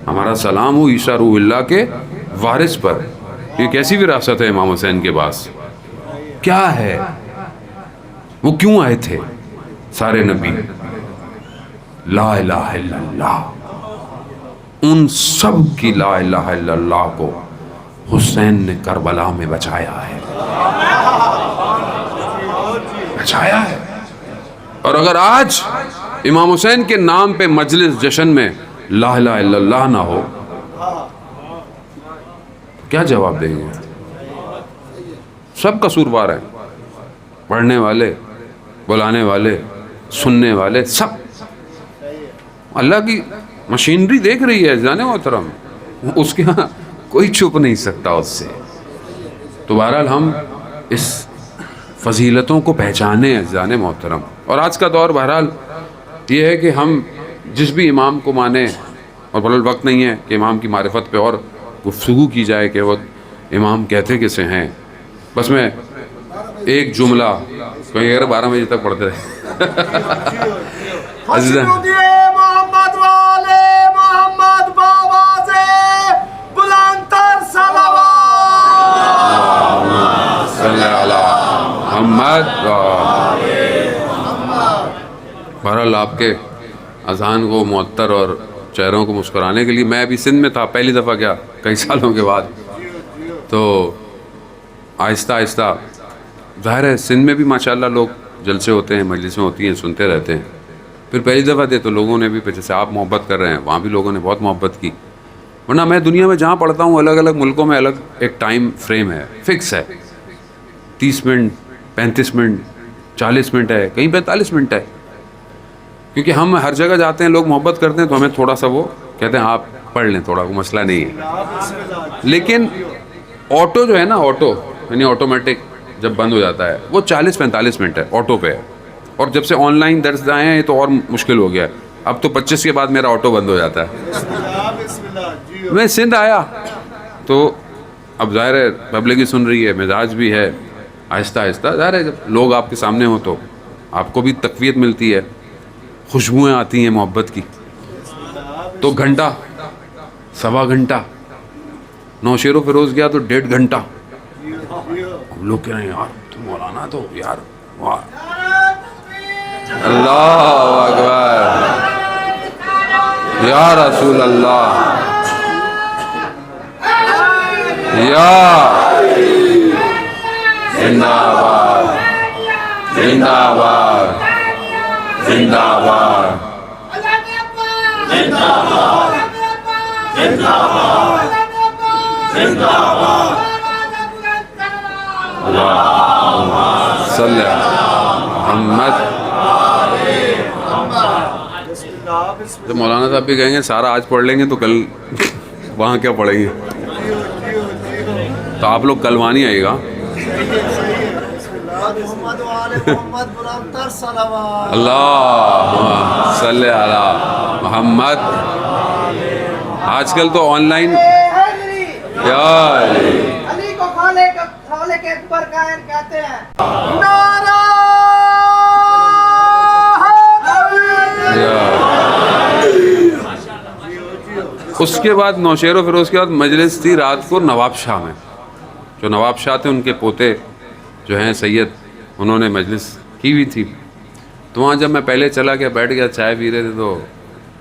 ہمارا سلام ہو عیسیٰ روح اللہ کے وارث پر۔ یہ کیسی وراثت ہے امام حسین کے پاس؟ کیا ہے؟ وہ کیوں آئے تھے سارے نبی؟ لا الہ الا اللہ۔ ان سب کی لا الہ الا اللہ کو حسین نے کربلا میں بچایا ہے، بچایا ہے۔ اور اگر آج امام حسین کے نام پہ مجلس جشن میں لا الہ الا اللہ نہ ہو، کیا جواب دیں گے؟ سب قصوروار ہیں، پڑھنے والے، بلانے والے، سننے والے، سب۔ اللہ کی مشینری دیکھ رہی ہے جانے محترم، اس کے ہاں کوئی چھپ نہیں سکتا اس سے۔ تو بہرحال ہم اس فضیلتوں کو پہچانے جانے محترم۔ اور آج کا دور بہرحال یہ ہے کہ ہم جس بھی امام کو مانیں، اور بہرحال وقت نہیں ہے کہ امام کی معرفت پہ اور گفتگو کی جائے کہ وہ امام کہتے کسے ہیں۔ بس میں ایک جملہ کہیں اگر 12 بجے تک پڑھتے رہے۔ محمد والے محمد بابا سے بلند تر صلوات۔ صلی اللہ محمد۔ بہرحال آپ کے اذان کو معطر اور چہروں کو مسکرانے کے لیے، میں ابھی سندھ میں تھا پہلی دفعہ، کیا کئی سالوں کے بعد، تو آہستہ آہستہ ظاہر ہے سندھ میں بھی ماشاءاللہ لوگ جلسے ہوتے ہیں، مجلسیں ہوتی ہیں، سنتے رہتے ہیں۔ پھر پہلی دفعہ تھے تو لوگوں نے بھی جیسے آپ محبت کر رہے ہیں، وہاں بھی لوگوں نے بہت محبت کی۔ ورنہ میں دنیا میں جہاں پڑھتا ہوں الگ الگ ملکوں میں الگ ایک ٹائم فریم ہے، فکس ہے، 30 منٹ، 35 منٹ، 40 منٹ ہے، کہیں 45 منٹ ہے، کیونکہ ہم ہر جگہ جاتے ہیں، لوگ محبت کرتے ہیں تو ہمیں تھوڑا سا وہ کہتے ہیں آپ پڑھ لیں، تھوڑا کوئی مسئلہ نہیں ہے۔ لیکن آٹو جو ہے نا، آٹو یعنی آٹومیٹک جب بند ہو جاتا ہے وہ 40-45 منٹ ہے، آٹو پہ ہے۔ اور جب سے آن لائن درس آئے ہیں تو اور مشکل ہو گیا ہے، اب تو 25 کے بعد میرا آٹو بند ہو جاتا ہے۔ میں سندھ آیا تو اب ظاہر ہے پبلک ہی سن رہی ہے، مزاج بھی ہے، آہستہ آہستہ ظاہر ہے جب لوگ آپ کے سامنے ہوں تو آپ کو بھی تقویت ملتی ہے, خوشبوئیں آتی ہیں محبت کی. تو گھنٹہ, سوا گھنٹہ, نوشیر و فیروز گیا تو 1.5 گھنٹہ. ہم لوگ کہہ رہے ہیں یار تو مولانا تو یار واہ, اللہ اکبر, یا رسول اللہ, یا زندہ باد, زندہ باد, زندہ باد, صلی محمد. تو مولانا صاحب بھی کہیں گے سارا آج پڑھ لیں گے تو کل وہاں کیا پڑھیں گے, تو آپ لوگ کل وہاں نہیں آئیے گا. اللہ صلی علی محمد. آج کل تو آن لائن علی کو خالق اکبر کائن کہتے ہیں. نعرہ اس کے بعد نوشیر و فیروز کے بعد مجلس تھی رات کو نواب شاہ میں. جو نواب شاہ تھے ان کے پوتے جو ہیں سید, انہوں نے مجلس کی ہوئی تھی. تو وہاں جب میں پہلے چلا گیا, بیٹھ گیا, چائے پی رہے تھے, تو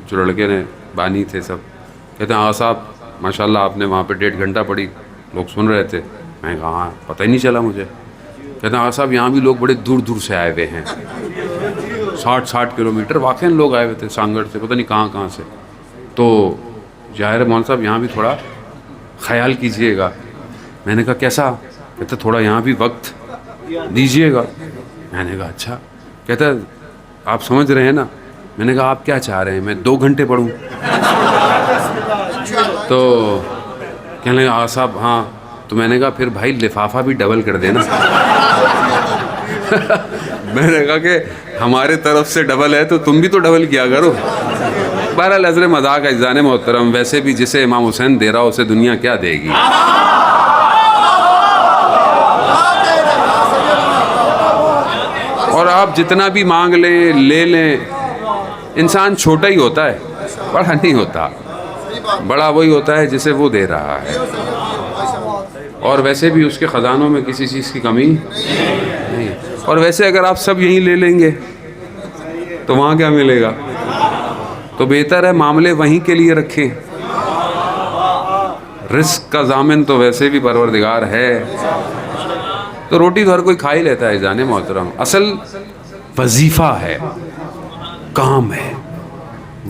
جو لڑکے نے بانی تھے سب کہتے ہیں آغا صاحب ماشاء اللہ آپ نے وہاں پہ 1.5 گھنٹہ پڑھی, لوگ سن رہے تھے. میں نے کہا ہاں, پتہ ہی نہیں چلا مجھے. کہتے ہیں آغا صاحب یہاں بھی لوگ بڑے دور دور سے آئے ہوئے ہیں, 60 کلومیٹر واقعی لوگ آئے ہوئے تھے سانگڑ سے, پتہ نہیں کہاں کہاں سے. تو ظاہر ہے مولوی صاحب یہاں بھی تھوڑا خیال کیجئے گا. میں نے کہا کیسا؟ کہتے تھوڑا یہاں بھی وقت دیجئے گا. میں نے کہا اچھا. کہتا آپ سمجھ رہے ہیں نا؟ میں نے کہا آپ کیا چاہ رہے ہیں, میں 2 گھنٹے پڑھوں؟ تو کہنے لگا آغا صاحب ہاں. تو میں نے کہا پھر بھائی لفافہ بھی ڈبل کر دینا. میں نے کہا کہ ہمارے طرف سے ڈبل ہے تو تم بھی تو ڈبل کیا کرو. بہرحال حضرت مذاق اجزان محترم, ویسے بھی جسے امام حسین دے رہا اسے دنیا کیا دے گی. اور آپ جتنا بھی مانگ لیں لے لیں, انسان چھوٹا ہی ہوتا ہے, بڑا نہیں ہوتا. بڑا وہی ہوتا ہے جسے وہ دے رہا ہے. اور ویسے بھی اس کے خزانوں میں کسی چیز کی کمی نہیں. اور ویسے اگر آپ سب یہیں لے لیں گے تو وہاں کیا ملے گا؟ تو بہتر ہے معاملے وہیں کے لیے رکھیں. رزق کا ضامن تو ویسے بھی پروردگار ہے, تو روٹی تو ہر کوئی کھا ہی لیتا ہے جانے محترم. اصل وظیفہ ہے, کام ہے,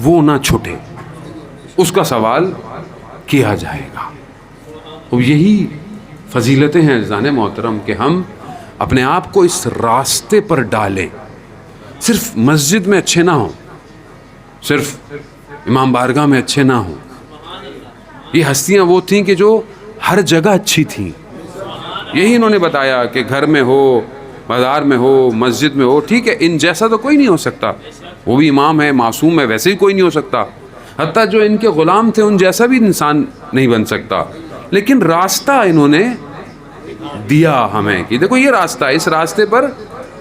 وہ نہ چھوٹے, اس کا سوال کیا جائے گا. تو یہی فضیلتیں ہیں جانے محترم کہ ہم اپنے آپ کو اس راستے پر ڈالیں. صرف مسجد میں اچھے نہ ہوں, صرف امام بارگاہ میں اچھے نہ ہوں. یہ ہستیاں وہ تھیں کہ جو ہر جگہ اچھی تھیں. یہی انہوں نے بتایا کہ گھر میں ہو, بازار میں ہو, مسجد میں ہو, ٹھیک ہے ان جیسا تو کوئی نہیں ہو سکتا, وہ بھی امام ہے, معصوم ہے, ویسے ہی کوئی نہیں ہو سکتا. حتیٰ جو ان کے غلام تھے ان جیسا بھی انسان نہیں بن سکتا. لیکن راستہ انہوں نے دیا ہمیں کہ دیکھو یہ راستہ, اس راستے پر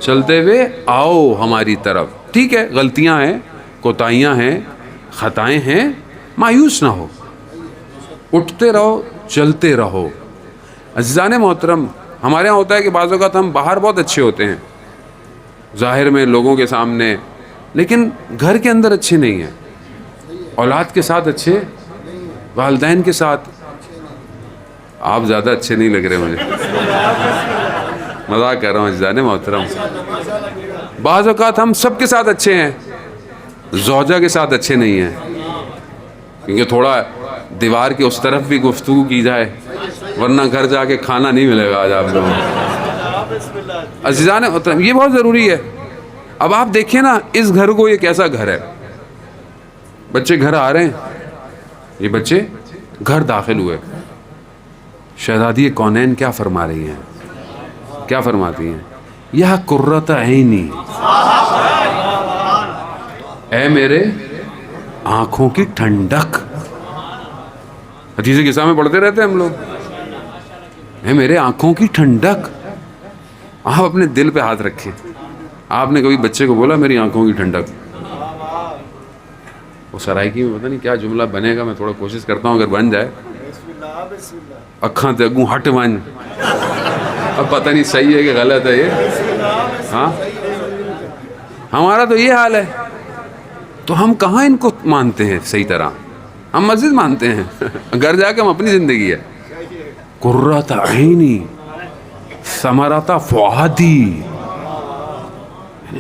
چلتے ہوئے آؤ ہماری طرف. ٹھیک ہے غلطیاں ہیں, کوتاہیاں ہیں, خطائیں ہیں, مایوس نہ ہو, اٹھتے رہو, چلتے رہو. عزیزان محترم, ہمارے یہاں ہوتا ہے کہ بعض اوقات ہم باہر بہت اچھے ہوتے ہیں ظاہر میں لوگوں کے سامنے, لیکن گھر کے اندر اچھے نہیں ہیں. اولاد کے ساتھ اچھے, والدین کے ساتھ. آپ زیادہ اچھے نہیں لگ رہے مجھے, مذاق کر رہا ہوں عزیزان محترم. بعض اوقات ہم سب کے ساتھ اچھے ہیں, زوجہ کے ساتھ اچھے نہیں ہیں, کیونکہ تھوڑا دیوار کے اس طرف بھی گفتگو کی جائے ورنہ گھر جا کے کھانا نہیں ملے گا آج آپ لوگوں کو. عزیزان محترم یہ بہت ضروری ہے. اب آپ دیکھیں نا اس گھر کو, یہ کیسا گھر ہے. بچے گھر آ رہے ہیں, یہ بچے گھر داخل ہوئے. شہزادی کونین کیا فرما رہی ہیں, کیا فرماتی ہیں؟ یا قرۃ عینی, اے میرے آنکھوں کی ٹھنڈک. حدیث قصہ میں پڑھتے رہتے ہیں ہم لوگ, اے میرے آنکھوں کی ٹھنڈک. آپ اپنے دل پہ ہاتھ رکھیں, آپ نے کبھی بچے کو بولا میری آنکھوں کی ٹھنڈک؟ وہ سرائکی میں پتہ نہیں کیا جملہ بنے گا، میں تھوڑا کوشش کرتا ہوں اگر بن جائے. اکھاں تے اگوں ہٹ ون. اب پتہ نہیں صحیح ہے کہ غلط ہے یہ. ہاں ہمارا تو یہ حال ہے. تو ہم کہاں ان کو مانتے ہیں صحیح طرح؟ ہم مسجد مانتے ہیں، گھر جا کے ہم اپنی زندگی ہے. قرۃ عینی ثمرۃ فؤادی.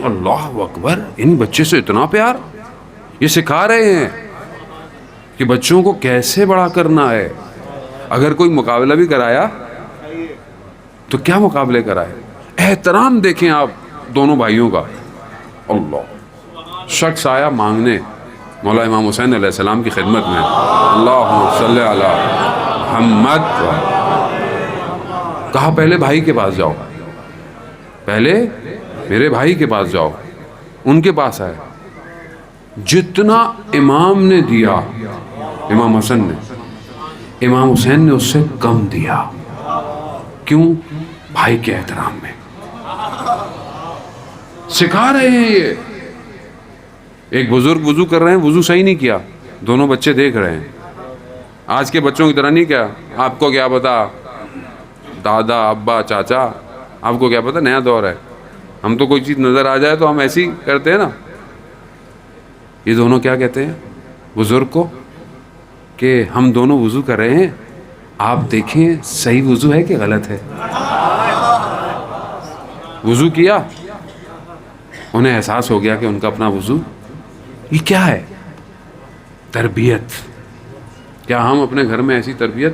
اللہ اکبر، ان بچے سے اتنا پیار. یہ سکھا رہے ہیں کہ بچوں کو کیسے بڑا کرنا ہے. اگر کوئی مقابلہ بھی کرایا تو کیا مقابلے کرائے؟ احترام دیکھیں آپ دونوں بھائیوں کا. اللہ، شخص آیا مانگنے مولا امام حسین علیہ السلام کی خدمت میں، اللہم صلی علی محمد. کہا پہلے بھائی کے پاس جاؤ، پہلے میرے بھائی کے پاس جاؤ. ان کے پاس آئے، جتنا امام نے دیا امام حسن نے، امام حسین نے اس سے کم دیا. کیوں؟ بھائی کے احترام میں. سکھا رہے ہیں یہ. ایک بزرگ وضو کر رہے ہیں، وضو صحیح نہیں کیا، دونوں بچے دیکھ رہے ہیں. آج کے بچوں کی طرح نہیں کیا آپ کو کیا پتا، دادا ابا چاچا آپ کو کیا پتا، نیا دور ہے. ہم تو کوئی چیز نظر آ جائے تو ہم ایسے ہی کرتے ہیں نا. یہ دونوں کیا کہتے ہیں بزرگ کو کہ ہم دونوں وضو کر رہے ہیں، آپ دیکھیں صحیح وضو ہے کہ غلط ہے. وضو کیا، انہیں احساس ہو گیا کہ ان کا اپنا وضو. یہ کیا ہے؟ تربیت. کیا ہم اپنے گھر میں ایسی تربیت؟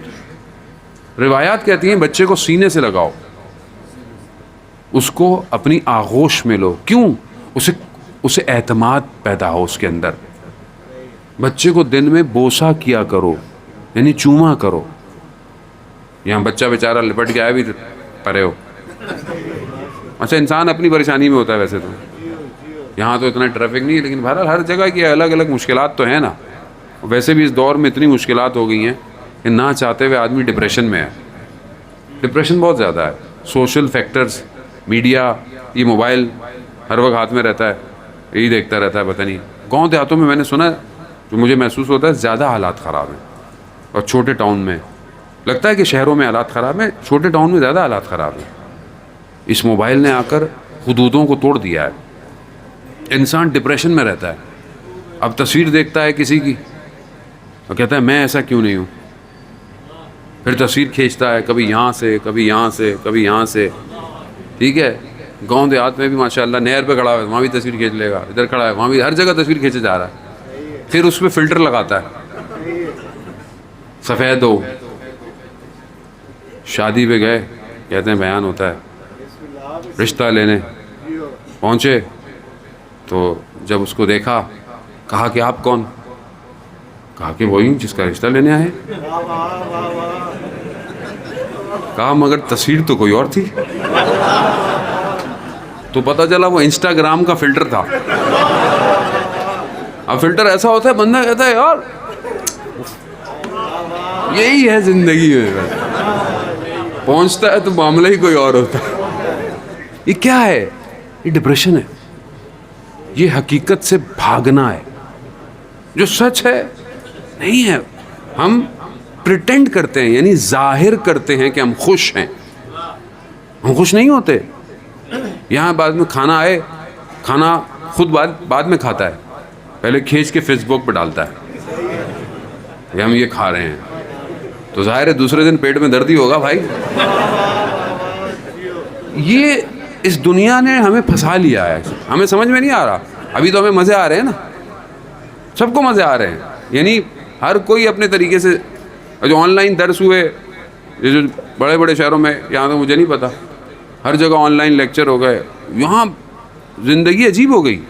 روایات کہتی ہیں بچے کو سینے سے لگاؤ، اس کو اپنی آغوش میں لو. کیوں؟ اسے اعتماد پیدا ہو اس کے اندر. بچے کو دن میں بوسہ کیا کرو، یعنی چوما کرو. یہاں بچہ بیچارہ لپٹ گیا ہے بھی پرے ہو. اچھا انسان اپنی پریشانی میں ہوتا ہے ویسے تو، یہاں تو اتنا ٹریفک نہیں ہے، لیکن بہرحال ہر جگہ کی الگ الگ مشکلات تو ہیں نا. ویسے بھی اس دور میں اتنی مشکلات ہو گئی ہیں کہ نہ چاہتے ہوئے آدمی ڈپریشن میں ہے. ڈپریشن بہت زیادہ ہے. سوشل فیکٹرز، میڈیا، یہ موبائل ہر وقت ہاتھ میں رہتا ہے، یہی دیکھتا رہتا ہے. پتہ نہیں گاؤں دیہاتوں میں نے سنا جو مجھے محسوس ہوتا ہے زیادہ حالات خراب ہیں، اور چھوٹے ٹاؤن میں لگتا ہے کہ شہروں میں حالات خراب ہیں، چھوٹے ٹاؤن میں زیادہ حالات خراب ہیں. اس موبائل نے آ کر حدودوں کو توڑ دیا ہے. انسان ڈپریشن میں رہتا ہے. اب تصویر دیکھتا ہے کسی کی اور کہتا ہے میں ایسا کیوں نہیں ہوں. پھر تصویر کھینچتا ہے، کبھی یہاں سے کبھی یہاں سے کبھی یہاں سے. ٹھیک ہے، گاؤں دیہات میں بھی ماشاءاللہ نہر پہ کھڑا ہے وہاں بھی تصویر کھینچ لے گا، ادھر کھڑا ہے وہاں بھی، ہر جگہ تصویر کھینچے جا رہا ہے. پھر اس پہ فلٹر لگاتا ہے سفید ہو. شادی پہ گئے، کہتے ہیں بیان ہوتا ہے، رشتہ لینے پہنچے تو جب اس کو دیکھا کہا کہ آپ کون؟ کہا کہ وہی جس کا رشتہ لینے آئے. کہا مگر تصویر تو کوئی اور تھی. تو پتہ چلا وہ انسٹاگرام کا فلٹر تھا. اب فلٹر ایسا ہوتا ہے بندہ کہتا ہے یار یہی ہے زندگی میں، پہنچتا ہے تو معاملہ ہی کوئی اور ہوتا ہے. یہ کیا ہے؟ یہ ڈپریشن ہے. یہ حقیقت سے بھاگنا ہے. جو سچ ہے نہیں ہے. ہم پریٹینڈ کرتے ہیں، یعنی ظاہر کرتے ہیں کہ ہم خوش ہیں. ہم خوش نہیں ہوتے. یہاں بعد میں کھانا آئے، کھانا خود بعد میں کھاتا ہے، پہلے کھینچ کے فیس بک پہ ڈالتا ہے کہ ہم یہ کھا رہے ہیں. تو ظاہر ہے دوسرے دن پیٹ میں درد ہی ہوگا بھائی. یہ اس دنیا نے ہمیں پھنسا لیا ہے. ہمیں سمجھ میں نہیں آ رہا. ابھی تو ہمیں مزے آ رہے ہیں نا، سب کو مزے آ رہے ہیں. یعنی ہر کوئی اپنے طریقے سے. جو آن لائن درس ہوئے یہ جو بڑے بڑے شہروں میں، یہاں تو مجھے نہیں پتا، ہر جگہ آن لائن لیکچر ہو گئے. یہاں زندگی عجیب ہو گئی.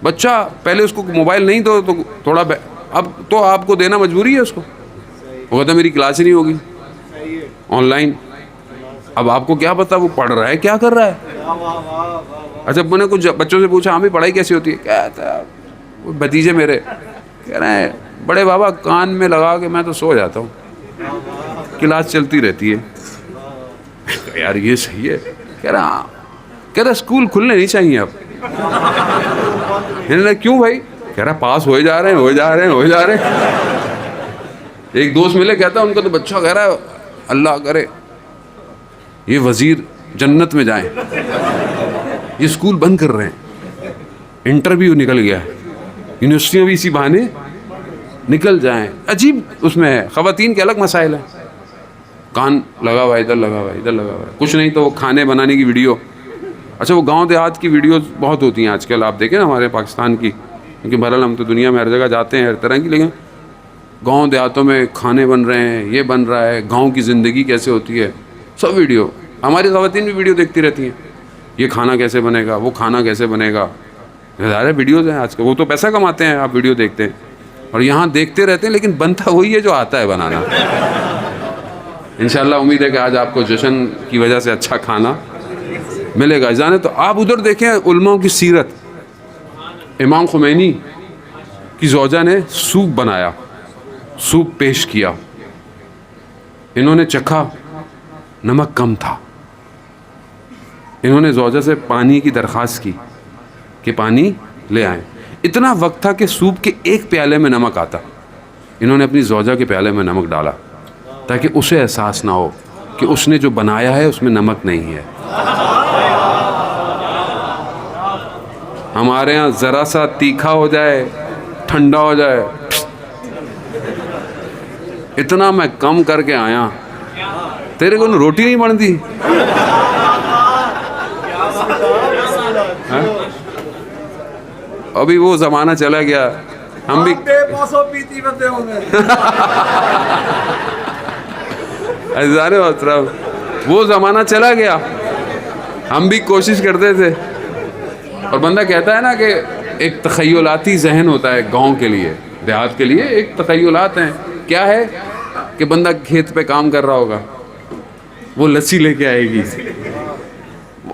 بچہ پہلے اس کو موبائل نہیں تو تھوڑا اب تو آپ کو دینا مجبوری ہے اس کو. وہ کہتا میری کلاس ہی نہیں ہوگی آن لائن. اب آپ کو کیا پتا وہ پڑھ رہا ہے کیا کر رہا ہے. اچھا میں نے کچھ بچوں سے پوچھا ہمیں پڑھائی کیسی ہوتی ہے؟ کہتا ہے وہ بھتیجے میرے کہہ رہے ہیں بڑے بابا کان میں لگا کے میں تو سو جاتا ہوں، کلاس چلتی رہتی ہے. یار یہ صحیح ہے. کہہ رہا اسکول کھلنے نہیں چاہیے اب. میں نے کہا کیوں بھائی؟ کہہ رہا پاس ہوئے جا رہے ہیں. ایک دوست ملے, کہتا ان کا تو بچہ کہہ رہا ہے اللہ کرے یہ وزیر جنت میں جائیں, یہ اسکول بند کر رہے ہیں, انٹرویو نکل گیا ہے, یونیورسٹیوں بھی اسی بہانے نکل جائیں. عجیب اس میں ہے. خواتین کے الگ مسائل ہیں, کان لگا ہوا ادھر لگا ہوا ادھر لگا ہوا, کچھ نہیں تو وہ کھانے بنانے کی ویڈیو. اچھا وہ گاؤں دیہات کی ویڈیوز بہت ہوتی ہیں آج کل, آپ دیکھیں نا ہمارے پاکستان کی, کیونکہ بہرحال ہم تو دنیا میں ہر جگہ جاتے ہیں ہر طرح کی, لیکن گاؤں دیہاتوں میں کھانے بن رہے ہیں, یہ بن رہا ہے, گاؤں کی زندگی کیسے ہوتی ہے, سب ویڈیو. ہماری خواتین بھی ویڈیو دیکھتی رہتی ہیں, یہ کھانا کیسے بنے گا, وہ کھانا کیسے بنے گا. ظاہر ہے ویڈیوز ہیں آج کل, وہ تو پیسہ کماتے ہیں, آپ ویڈیو دیکھتے ہیں اور یہاں دیکھتے رہتے ہیں, لیکن بنتا وہی ہے جو آتا ہے بنانا. انشاءاللہ امید ہے کہ آج آپ کو جشن کی وجہ سے اچھا کھانا ملے گا. جانے تو آپ ادھر دیکھیں علماء کی سیرت. امام خمینی کی زوجہ نے سوپ بنایا, سوپ پیش کیا, انہوں نے چکھا, نمک کم تھا. انہوں نے زوجہ سے پانی کی درخواست کی کہ پانی لے آئیں. اتنا وقت تھا کہ سوپ کے ایک پیالے میں نمک آتا. انہوں نے اپنی زوجہ کے پیالے میں نمک ڈالا تاکہ اسے احساس نہ ہو کہ اس نے جو بنایا ہے اس میں نمک نہیں ہے. ہمارے ہاں ذرا سا تیکھا ہو جائے, ٹھنڈا ہو جائے, اتنا میں کم کر کے آیا, تیرے کو روٹی نہیں بنتی. ابھی وہ زمانہ چلا گیا, ہم بھی وہ زمانہ چلا گیا, ہم بھی کوشش کرتے تھے. اور بندہ کہتا ہے نا کہ ایک تخیلاتی ذہن ہوتا ہے گاؤں کے لیے, دیہات کے لیے ایک تخیلات ہیں. کیا ہے کہ بندہ کھیت پہ کام کر رہا ہوگا, وہ لسی لے کے آئے گی.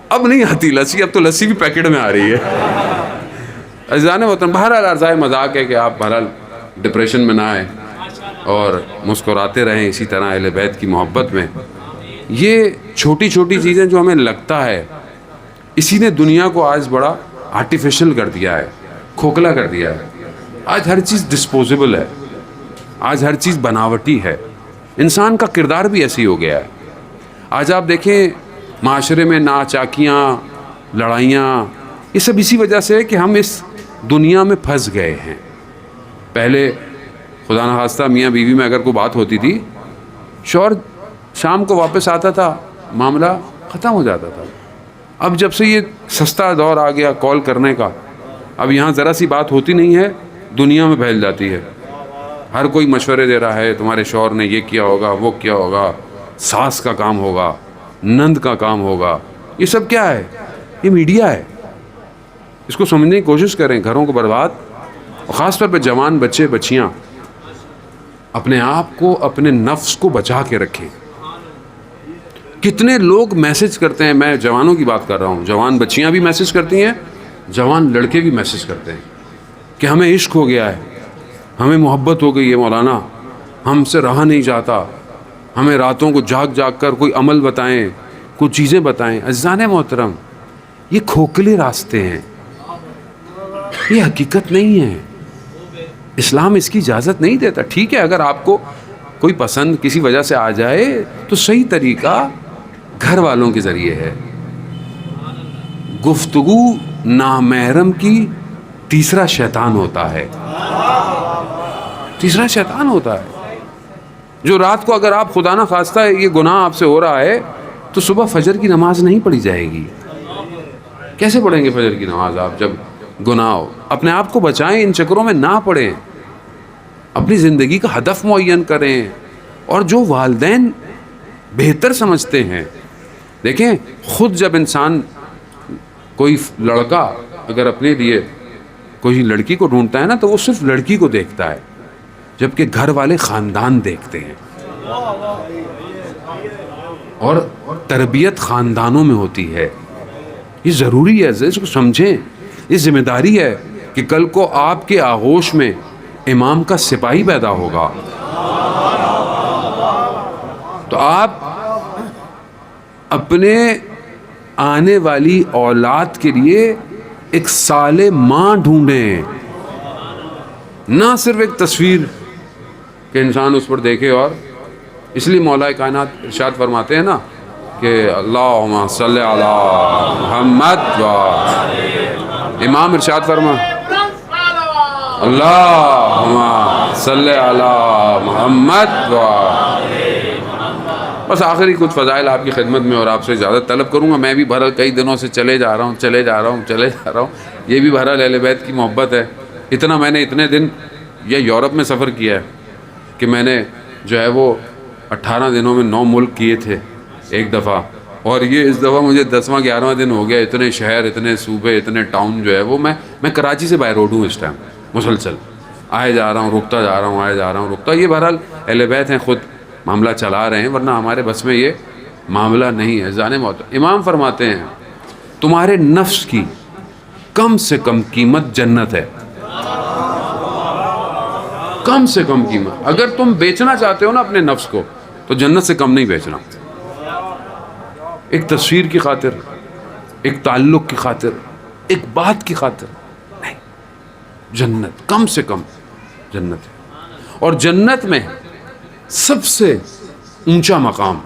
اب نہیں آتی لسی, اب تو لسی بھی پیکٹ میں آ رہی ہے. عزیزان وطن, بہرحال عرضائے مذاق ہے کہ آپ بہرحال ڈپریشن میں نہ آئیں اور مسکراتے رہیں اسی طرح اہل بیت کی محبت میں. یہ چھوٹی چھوٹی چیزیں جو ہمیں لگتا ہے, اسی نے دنیا کو آج بڑا آرٹیفیشل کر دیا ہے, کھوکھلا کر دیا ہے. آج ہر چیز ڈسپوزیبل ہے, آج ہر چیز بناوٹی ہے. انسان کا کردار بھی ایسی ہو گیا ہے. آج آپ دیکھیں معاشرے میں ناچاکیاں, لڑائیاں, یہ سب اسی وجہ سے ہے کہ ہم اس دنیا میں پھنس گئے ہیں. پہلے خدا نخواستہ میاں بیوی میں اگر کوئی بات ہوتی تھی, شوہر شام کو واپس آتا تھا, معاملہ ختم ہو جاتا تھا. اب جب سے یہ سستا دور آ گیا کال کرنے کا, اب یہاں ذرا سی بات ہوتی نہیں ہے, دنیا میں پھیل جاتی ہے. ہر کوئی مشورے دے رہا ہے, تمہارے شوہر نے یہ کیا ہوگا, وہ کیا ہوگا, ساس کا کام ہوگا, نند کا کام ہوگا. یہ سب کیا ہے؟ یہ میڈیا ہے. اس کو سمجھنے کی کوشش کریں. گھروں کو برباد, اور خاص طور پہ جوان بچے بچیاں اپنے آپ کو, اپنے نفس کو بچا کے رکھیں. کتنے لوگ میسج کرتے ہیں, میں جوانوں کی بات کر رہا ہوں, جوان بچیاں بھی میسج کرتی ہیں, جوان لڑکے بھی میسج کرتے ہیں کہ ہمیں عشق ہو گیا ہے, ہمیں محبت ہو گئی ہے مولانا, ہم سے رہا نہیں جاتا, ہمیں راتوں کو جاگ جاگ کر کوئی عمل بتائیں, کچھ چیزیں بتائیں. عزیزان محترم, یہ کھوکھلے راستے ہیں, یہ حقیقت نہیں ہے. اسلام اس کی اجازت نہیں دیتا. ٹھیک ہے اگر آپ کو کوئی پسند کسی وجہ سے آ جائے تو صحیح طریقہ گھر والوں کے ذریعے ہے. گفتگو نامحرم کی تیسرا شیطان ہوتا ہے, تیسرا شیطان ہوتا ہے جو رات کو اگر آپ خدا نہ خواستہ یہ گناہ آپ سے ہو رہا ہے تو صبح فجر کی نماز نہیں پڑھی جائے گی. کیسے پڑھیں گے فجر کی نماز آپ جب گناہ ہو؟ اپنے آپ کو بچائیں, ان چکروں میں نہ پڑیں, اپنی زندگی کا ہدف معین کریں. اور جو والدین بہتر سمجھتے ہیں, دیکھیں خود جب انسان کوئی لڑکا اگر اپنے لیے کوئی لڑکی کو ڈھونڈتا ہے نا تو وہ صرف لڑکی کو دیکھتا ہے, جبکہ گھر والے خاندان دیکھتے ہیں. اور تربیت خاندانوں میں ہوتی ہے. یہ ضروری ہے, اس کو سمجھیں. یہ ذمہ داری ہے کہ کل کو آپ کے آغوش میں امام کا سپاہی پیدا ہوگا تو آپ اپنے آنے والی اولاد کے لیے ایک صالح ماں ڈھونڈیں، نہ صرف ایک تصویر کہ انسان اس پر دیکھے. اور اس لیے مولا کائنات ارشاد فرماتے ہیں نا کہ اللہم صلی علی محمد و امام ارشاد فرما اللہم صلی علی محمد و. بس آخری کچھ فضائل آپ کی خدمت میں اور آپ سے اجازت طلب کروں گا. میں بھی بہرحال کئی دنوں سے چلے جا رہا ہوں. یہ بھی بہرحال اہل بیت کی محبت ہے. اتنا میں نے اتنے دن یہ یورپ میں سفر کیا ہے کہ میں نے جو ہے وہ 18 دنوں میں 9 ملک کیے تھے ایک دفعہ. اور یہ اس دفعہ مجھے 10واں 11واں دن ہو گیا. اتنے شہر، اتنے صوبے، اتنے ٹاؤن جو ہے وہ میں کراچی سے بائی روڈ ہوں اس ٹائم. مسلسل آئے جا رہا ہوں، رکتا جا رہا ہوں، آئے جا رہا ہوں، رکتا. یہ بہرحال اہل بیت ہیں، خود معاملہ چلا رہے ہیں، ورنہ ہمارے بس میں یہ معاملہ نہیں ہے. جانے موت امام فرماتے ہیں تمہارے نفس کی کم سے کم قیمت جنت ہے. کم سے کم قیمت. اگر تم بیچنا چاہتے ہو نا اپنے نفس کو تو جنت سے کم نہیں بیچنا. ایک تصویر کی خاطر، ایک تعلق کی خاطر، ایک بات کی خاطر نہیں. جنت کم سے کم جنت ہے. اور جنت میں سب سے اونچا مقام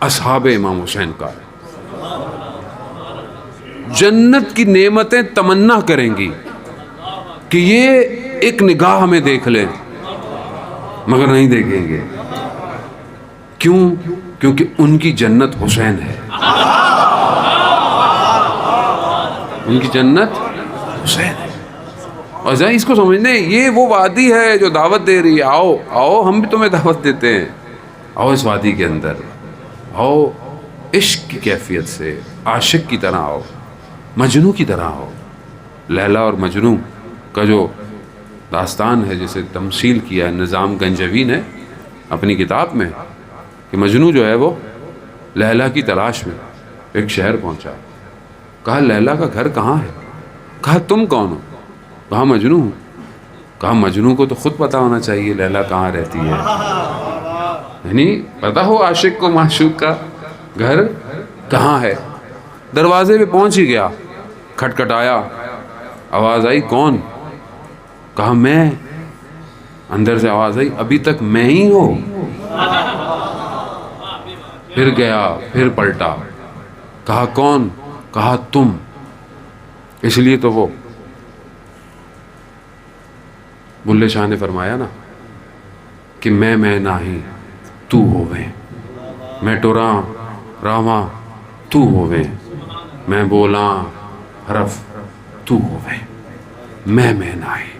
اصحاب امام حسین کا ہے. جنت کی نعمتیں تمنا کریں گی کہ یہ ایک نگاہ ہمیں دیکھ لیں، مگر نہیں دیکھیں گے. کیوں؟ کیونکہ ان کی جنت حسین ہے. ان کی جنت حسین ہے. اور ذرا اس کو سمجھنے، یہ وہ وادی ہے جو دعوت دے رہی ہے. آؤ آؤ، ہم بھی تمہیں دعوت دیتے ہیں. آؤ اس وادی کے اندر، آؤ عشق کی کیفیت سے عاشق کی طرح آؤ، مجنوں کی طرح آؤ. لیلا اور مجنوں کا جو داستان ہے، جسے تمثیل کیا ہے نظام گنجوی نے اپنی کتاب میں، کہ مجنوں جو ہے وہ لیلا کی تلاش میں ایک شہر پہنچا. کہا لیلا کا گھر کہاں ہے؟ کہا تم کون ہو؟ کہا مجنوں ہوں. کہا مجنوں کو تو خود پتا ہونا چاہیے لیلا کہاں رہتی ہے. یعنی پتا ہو عاشق کو معشوق کا گھر کہاں ہے. دروازے پہ پہنچ ہی گیا، کھٹکھٹایا، آواز آئی کون؟ کہا میں. اندر سے آواز آئی ابھی تک میں ہی ہوں. پھر گیا، پھر پلٹا، کہا کون؟ کہا تم. اس لیے تو وہ بلے شاہ نے فرمایا نا کہ میں نہیں تو ہوویں، میں ٹراں راواں تو ہوویں، میں بولاں حرف تو ہوویں، میں نہیں.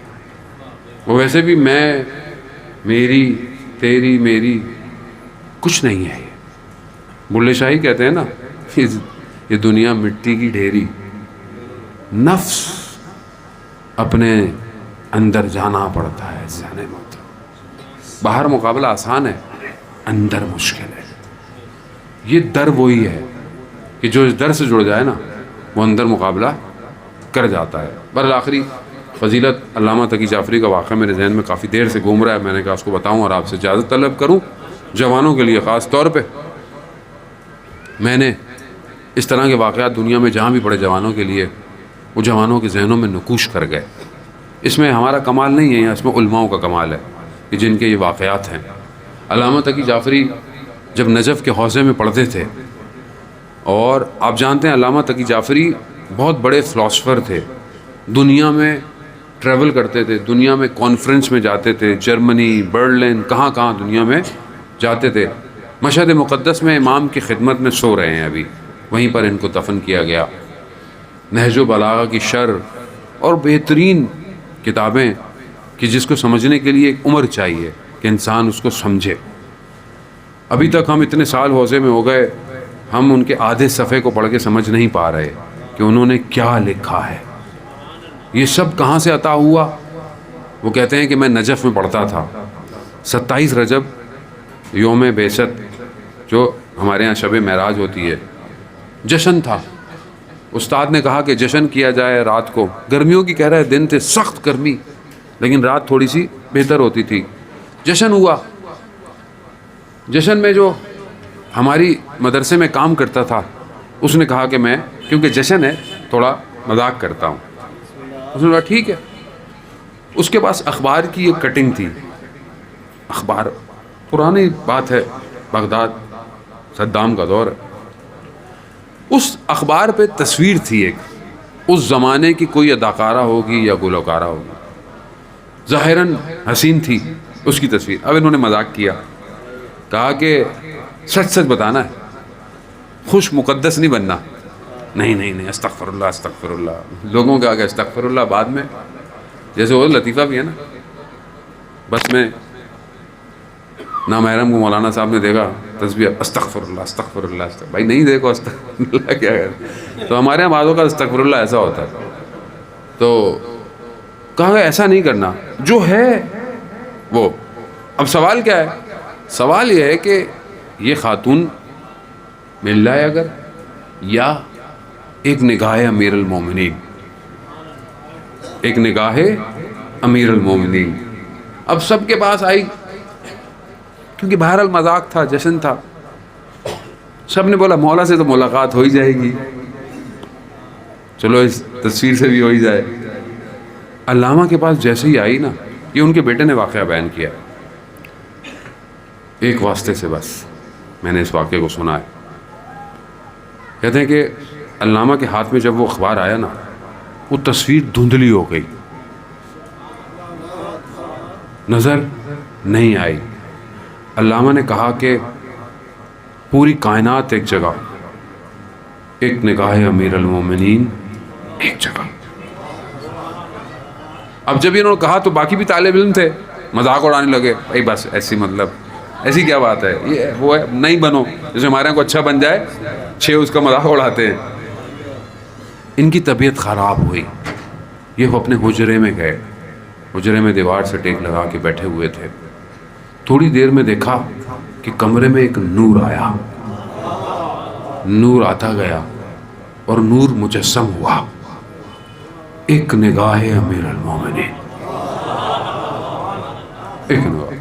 وہ ویسے بھی میں، میری، تیری، میری کچھ نہیں ہے. بلے شاہی کہتے ہیں نا یہ دنیا مٹی کی ڈھیری. نفس اپنے اندر جانا پڑتا ہے. جانے مت. باہر مقابلہ آسان ہے، اندر مشکل ہے. یہ در وہی ہے کہ جو اس در سے جڑ جائے نا وہ اندر مقابلہ کر جاتا ہے. بالآخری فضیلت علامہ تقی جعفری کا واقعہ میرے ذہن میں کافی دیر سے گھوم رہا ہے. میں نے کہا اس کو بتاؤں اور آپ سے اجازت طلب کروں. جوانوں کے لیے خاص طور پہ میں نے اس طرح کے واقعات دنیا میں جہاں بھی پڑے جوانوں کے لیے، وہ جوانوں کے ذہنوں میں نقوش کر گئے. اس میں ہمارا کمال نہیں ہے، اس میں علماؤں کا کمال ہے کہ جن کے یہ واقعات ہیں. علامہ تقی جعفری جب نجف کے حوزے میں پڑھتے تھے، اور آپ جانتے ہیں علامہ تقی جعفری بہت بڑے فلاسفر تھے، دنیا میں ٹریول کرتے تھے، دنیا میں کانفرنس میں جاتے تھے، جرمنی، برلن، کہاں کہاں دنیا میں جاتے تھے. مشہد مقدس میں امام کی خدمت میں سو رہے ہیں ابھی، وہیں پر ان کو دفن کیا گیا. نہج و بلاغہ کی شرح اور بہترین کتابیں کہ جس کو سمجھنے کے لیے ایک عمر چاہیے کہ انسان اس کو سمجھے. ابھی تک ہم اتنے سال حوزے میں ہو گئے، ہم ان کے آدھے صفحے کو پڑھ کے سمجھ نہیں پا رہے کہ انہوں نے کیا لکھا ہے. یہ سب کہاں سے عطا ہوا؟ وہ کہتے ہیں کہ میں نجف میں پڑھتا تھا. 27 رجب یوم بعثت، جو ہمارے ہاں شب معراج ہوتی ہے، جشن تھا. استاد نے کہا کہ جشن کیا جائے رات کو. گرمیوں کی کہہ رہے دن تھے، سخت گرمی، لیکن رات تھوڑی سی بہتر ہوتی تھی. جشن ہوا. جشن میں جو ہماری مدرسے میں کام کرتا تھا اس نے کہا کہ میں، کیونکہ جشن ہے، تھوڑا مذاق کرتا ہوں. اس نے کہا ٹھیک ہے. اس کے پاس اخبار کی ایک کٹنگ تھی, اخبار پرانی بات ہے, بغداد صدام کا دور ہے. اس اخبار پہ تصویر تھی ایک, اس زمانے کی کوئی اداکارہ ہوگی یا گلوکارہ ہوگی, ظاہراً حسین تھی اس کی تصویر. اب انہوں نے مذاق کیا, کہا کہ سچ سچ بتانا ہے, خوش مقدس نہیں بننا. نہیں نہیں نہیں, استغفر اللہ استغفر اللہ. لوگوں کے آگے استغفر اللہ بعد میں, جیسے وہ لطیفہ بھی ہے نا, بس میں نامحرم کو مولانا صاحب نے دیکھا تسبیح استغفر اللہ استغفر اللہ استغفر. بھائی نہیں دیکھو استغفر اللہ کیا ہے. تو ہمارے یہاں بعضوں کا استغفر اللہ ایسا ہوتا ہے. تو کہا ایسا نہیں کرنا, جو ہے وہ. اب سوال کیا ہے؟ سوال یہ ہے کہ یہ خاتون مل رہا ہے اگر, یا ایک نگاہ امیر المومنین, ایک نگاہ امیر المومنین. اب سب کے پاس آئی, کیونکہ بہرحال مذاق تھا, جشن تھا. سب نے بولا مولا سے تو ملاقات ہو ہی جائے گی, چلو اس تصویر سے بھی ہو ہی جائے. علامہ کے پاس جیسے ہی آئی نا, یہ ان کے بیٹے نے واقعہ بیان کیا, ایک واسطے سے بس میں نے اس واقعے کو سنا ہے. کہتے ہیں کہ علامہ کے ہاتھ میں جب وہ اخبار آیا نا, وہ تصویر دھندلی ہو گئی, نظر نہیں آئی. علامہ نے کہا کہ پوری کائنات ایک جگہ, ایک نگاہ امیر المومنین ایک جگہ. اب جب انہوں نے کہا تو باقی بھی طالب علم تھے, مذاق اڑانے لگے, بھائی بس ایسی, مطلب ایسی کیا بات ہے, یہ وہ ہے, نہیں بنو, جیسے ہمارے یہاں کو اچھا بن جائے 6 اس کا مذاق اڑاتے ہیں. ان کی طبیعت خراب ہوئی, یہ اپنے حجرے میں گئے, حجرے میں دیوار سے ٹیک لگا کے بیٹھے ہوئے تھے. تھوڑی دیر میں دیکھا کہ کمرے میں ایک نور آیا, نور آتا گیا اور نور مجسم ہوا, ایک نگاہ امیر المومنین, ایک نگاہ.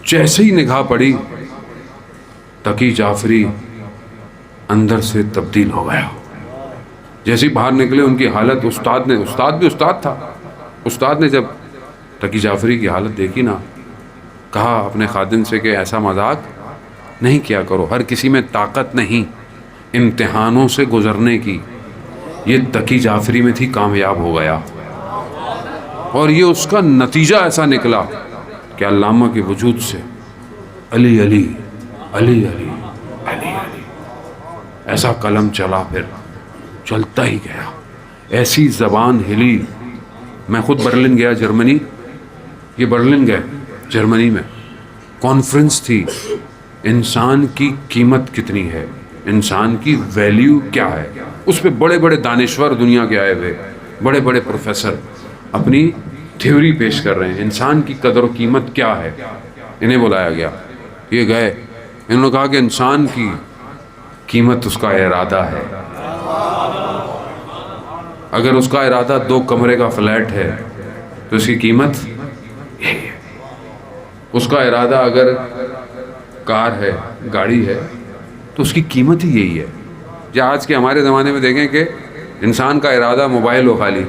جیسے ہی نگاہ پڑی, تقی جعفری اندر سے تبدیل ہو گیا. جیسے ہی باہر نکلے ان کی حالت, استاد نے, استاد بھی استاد تھا, استاد نے جب تقی جعفری کی حالت دیکھی نا, کہا اپنے خادم سے کہ ایسا مذاق نہیں کیا کرو, ہر کسی میں طاقت نہیں امتحانوں سے گزرنے کی. یہ تقی جعفری میں تھی, کامیاب ہو گیا, اور یہ اس کا نتیجہ ایسا نکلا کہ علامہ کے وجود سے علی علی علی علی علی علی ایسا قلم چلا, پھر چلتا ہی گیا, ایسی زبان ہلی. میں خود برلن گیا, جرمنی, یہ برلن گئے جرمنی میں, کانفرنس تھی, انسان کی قیمت کتنی ہے, انسان کی ویلیو کیا ہے. اس پہ بڑے بڑے دانشور دنیا کے آئے ہوئے, بڑے بڑے پروفیسر اپنی تھیوری پیش کر رہے ہیں, انسان کی قدر و قیمت کیا ہے. انہیں بلایا گیا, یہ گئے, انہوں نے کہا کہ انسان کی قیمت اس کا ارادہ ہے. اگر اس کا ارادہ 2 کمرے کا فلیٹ ہے تو اس کی قیمت یہی ہے. اس کا ارادہ اگر کار ہے, گاڑی ہے, تو اس کی قیمت ہی یہی ہے. یا آج کے ہمارے زمانے میں دیکھیں کہ انسان کا ارادہ موبائل ہو خالی,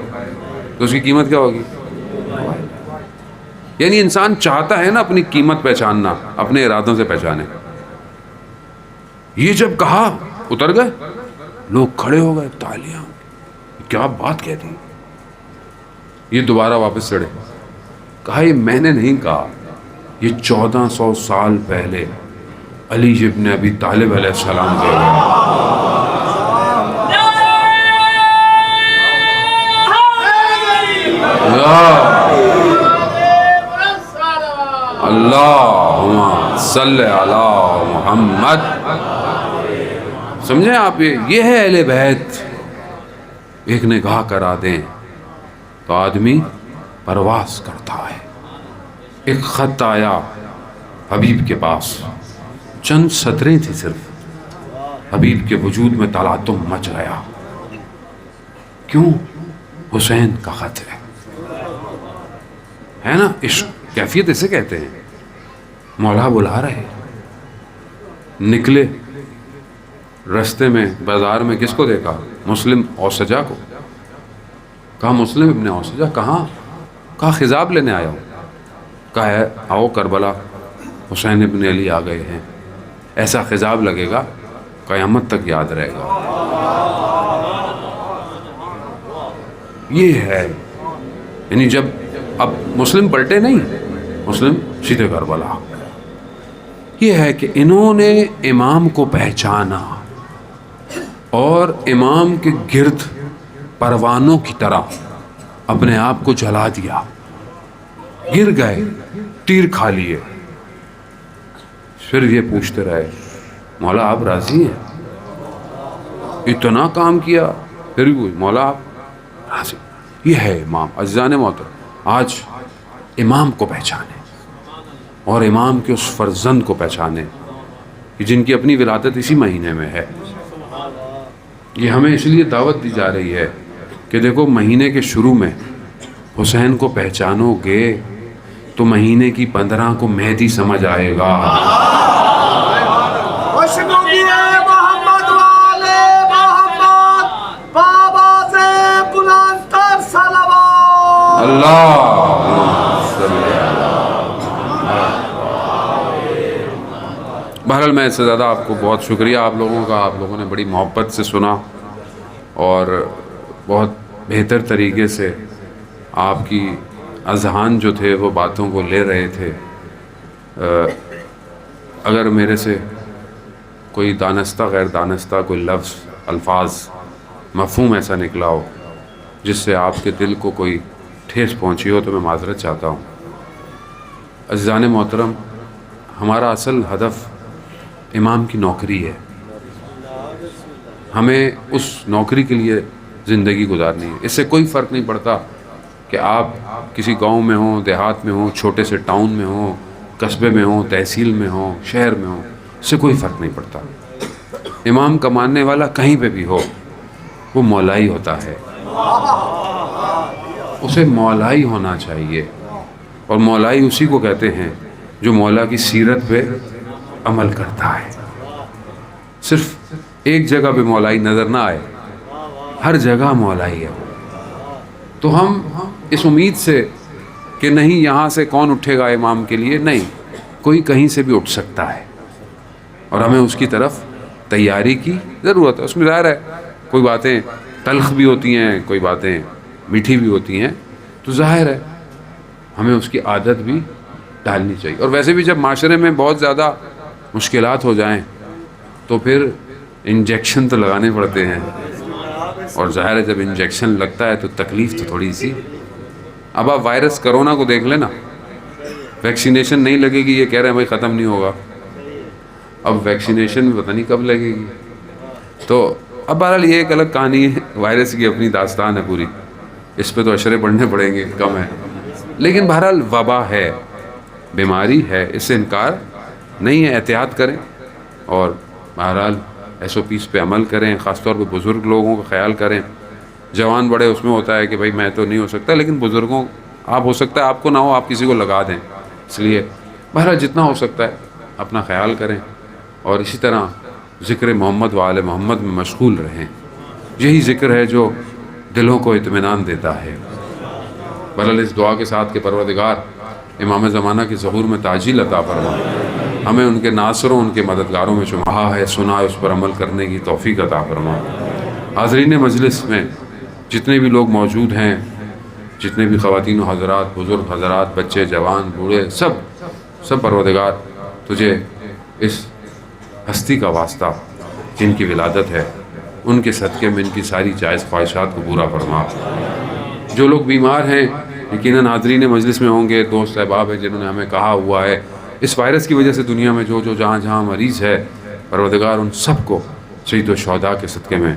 تو اس کی قیمت کیا ہوگی. یعنی انسان چاہتا ہے نا اپنی قیمت پہچاننا, اپنے ارادوں سے پہچانے. یہ جب کہا اتر گئے, لوگ کھڑے ہو گئے, تالیاں, کیا بات کہتی. یہ دوبارہ واپس چڑھے, کہا یہ میں نے نہیں کہا, یہ 1400 سال پہلے علی ابن ابی طالب علیہ السلام کہہ گئے. اللہم صلی علی محمد. سمجھیں آپ, یہ ہے اہل بیت. ایک نگاہ کرا دیں تو آدمی پرواز کرتا ہے. ایک خط آیا حبیب کے پاس, چند سطریں تھی صرف, حبیب کے وجود میں تلاطم مچ گیا. کیوں؟ حسین کا خط ہے نا. عشق کیفیت اسے کہتے ہیں. مولا بلا رہے, نکلے, رستے میں بازار میں کس کو دیکھا؟ مسلم اور سجا کو. کہا مسلم ابن اوسجہ کہاں؟ کہا خضاب لینے آیا ہوں. کہا ہے آؤ کربلا، حسین ابن علی آ گئے ہیں. ایسا خضاب لگے گا قیامت تک یاد رہے گا. یہ ہے یعنی جب اب مسلم پلٹے نہیں، مسلم سیدھے کربلا. یہ ہے کہ انہوں نے امام کو پہچانا اور امام کے گرد پروانوں کی طرح اپنے آپ کو جلا دیا. گر گئے، تیر کھا لیے. پھر یہ پوچھتے رہے مولا آپ راضی ہیں؟ اتنا کام کیا پھر بھی مولا آپ راضی. یہ ہے امام. عزیزان محترم، آج امام کو پہچانے اور امام کے اس فرزند کو پہچانے جن کی اپنی ولادت اسی مہینے میں ہے. یہ ہمیں اس لیے دعوت دی جا رہی ہے کہ دیکھو مہینے کے شروع میں حسین کو پہچانو گے تو مہینے کی 15 کو مہدی سمجھ آئے گا. محمد والے محمد بابا سے بلند تر صلوات. بہرحال میں اس سے زیادہ آپ کو بہت شکریہ آپ لوگوں کا. آپ لوگوں نے بڑی محبت سے سنا اور بہت بہتر طریقے سے آپ کی اذہان جو تھے وہ باتوں کو لے رہے تھے. اگر میرے سے کوئی دانستہ غیر دانستہ کوئی لفظ الفاظ مفہوم ایسا نکلا ہو جس سے آپ کے دل کو کوئی ٹھیس پہنچی ہو تو میں معذرت چاہتا ہوں. عزیزان محترم، ہمارا اصل ہدف امام کی نوکری ہے. ہمیں اس نوکری کے لیے زندگی گزارنی ہے. اس سے کوئی فرق نہیں پڑتا کہ آپ کسی گاؤں میں ہوں، دیہات میں ہوں، چھوٹے سے ٹاؤن میں ہوں، قصبے میں ہوں، تحصیل میں ہوں، شہر میں ہوں، اس سے کوئی فرق نہیں پڑتا. امام کا ماننے والا کہیں پہ بھی ہو وہ مولائی ہوتا ہے. اسے مولائی ہونا چاہیے. اور مولائی اسی کو کہتے ہیں جو مولا کی سیرت پہ عمل کرتا ہے. صرف ایک جگہ پہ مولائی نظر نہ آئے، ہر جگہ مولائی ہے. تو ہم اس امید سے کہ نہیں یہاں سے کون اٹھے گا امام کے لیے، نہیں، کوئی کہیں سے بھی اٹھ سکتا ہے اور ہمیں اس کی طرف تیاری کی ضرورت ہے. اس میں ظاہر ہے کوئی باتیں تلخ بھی ہوتی ہیں، کوئی باتیں میٹھی بھی ہوتی ہیں، تو ظاہر ہے ہمیں اس کی عادت بھی ڈالنی چاہیے. اور ویسے بھی جب معاشرے میں بہت زیادہ مشکلات ہو جائیں تو پھر انجیکشن تو لگانے پڑتے ہیں، اور ظاہر ہے جب انجیکشن لگتا ہے تو تکلیف تو تھوڑی سی. اب آپ وائرس کرونا کو دیکھ لینا، ویکسینیشن نہیں لگے گی، یہ کہہ رہے ہیں بھائی ختم نہیں ہوگا. اب ویکسینیشن پتہ نہیں کب لگے گی. تو اب بہرحال یہ ایک الگ کہانی ہے، وائرس کی اپنی داستان ہے پوری، اس پہ تو اشرے پڑھنے پڑیں گے، کم ہے. لیکن بہرحال وبا ہے، بیماری ہے، اس سے انکار نہیں ہے. احتیاط کریں اور بہرحال ایس او پیز پہ عمل کریں. خاص طور پہ بزرگ لوگوں کا خیال کریں. جوان بڑے اس میں ہوتا ہے کہ بھائی میں تو نہیں ہو سکتا، لیکن بزرگوں آپ ہو سکتا ہے آپ کو نہ ہو، آپ کسی کو لگا دیں. اس لیے بہرحال جتنا ہو سکتا ہے اپنا خیال کریں اور اسی طرح ذکر محمد و آل محمد میں مشغول رہیں. یہی ذکر ہے جو دلوں کو اطمینان دیتا ہے. بہرحال اس دعا کے ساتھ کہ پروردگار امام زمانہ کی ظہور میں تعجیل عطا فرما، ہمیں ان کے ناصروں، ان کے مددگاروں میں جو کہا ہے سنا ہے اس پر عمل کرنے کی توفیق عطا فرما. حاضرین مجلس میں جتنے بھی لوگ موجود ہیں، جتنے بھی خواتین و حضرات، بزرگ حضرات، بچے، جوان، بوڑھے، سب پروردگار تجھے اس ہستی کا واسطہ جن کی ولادت ہے ان کے صدقے میں ان کی ساری جائز خواہشات کو پورا فرما. جو لوگ بیمار ہیں یقیناً حاضرین مجلس میں ہوں گے، دوست احباب ہیں جنہوں نے ہمیں کہا ہوا ہے اس وائرس کی وجہ سے دنیا میں جو جہاں جہاں مریض ہے، پروردگار ان سب کو سید الشہداء کے صدقے میں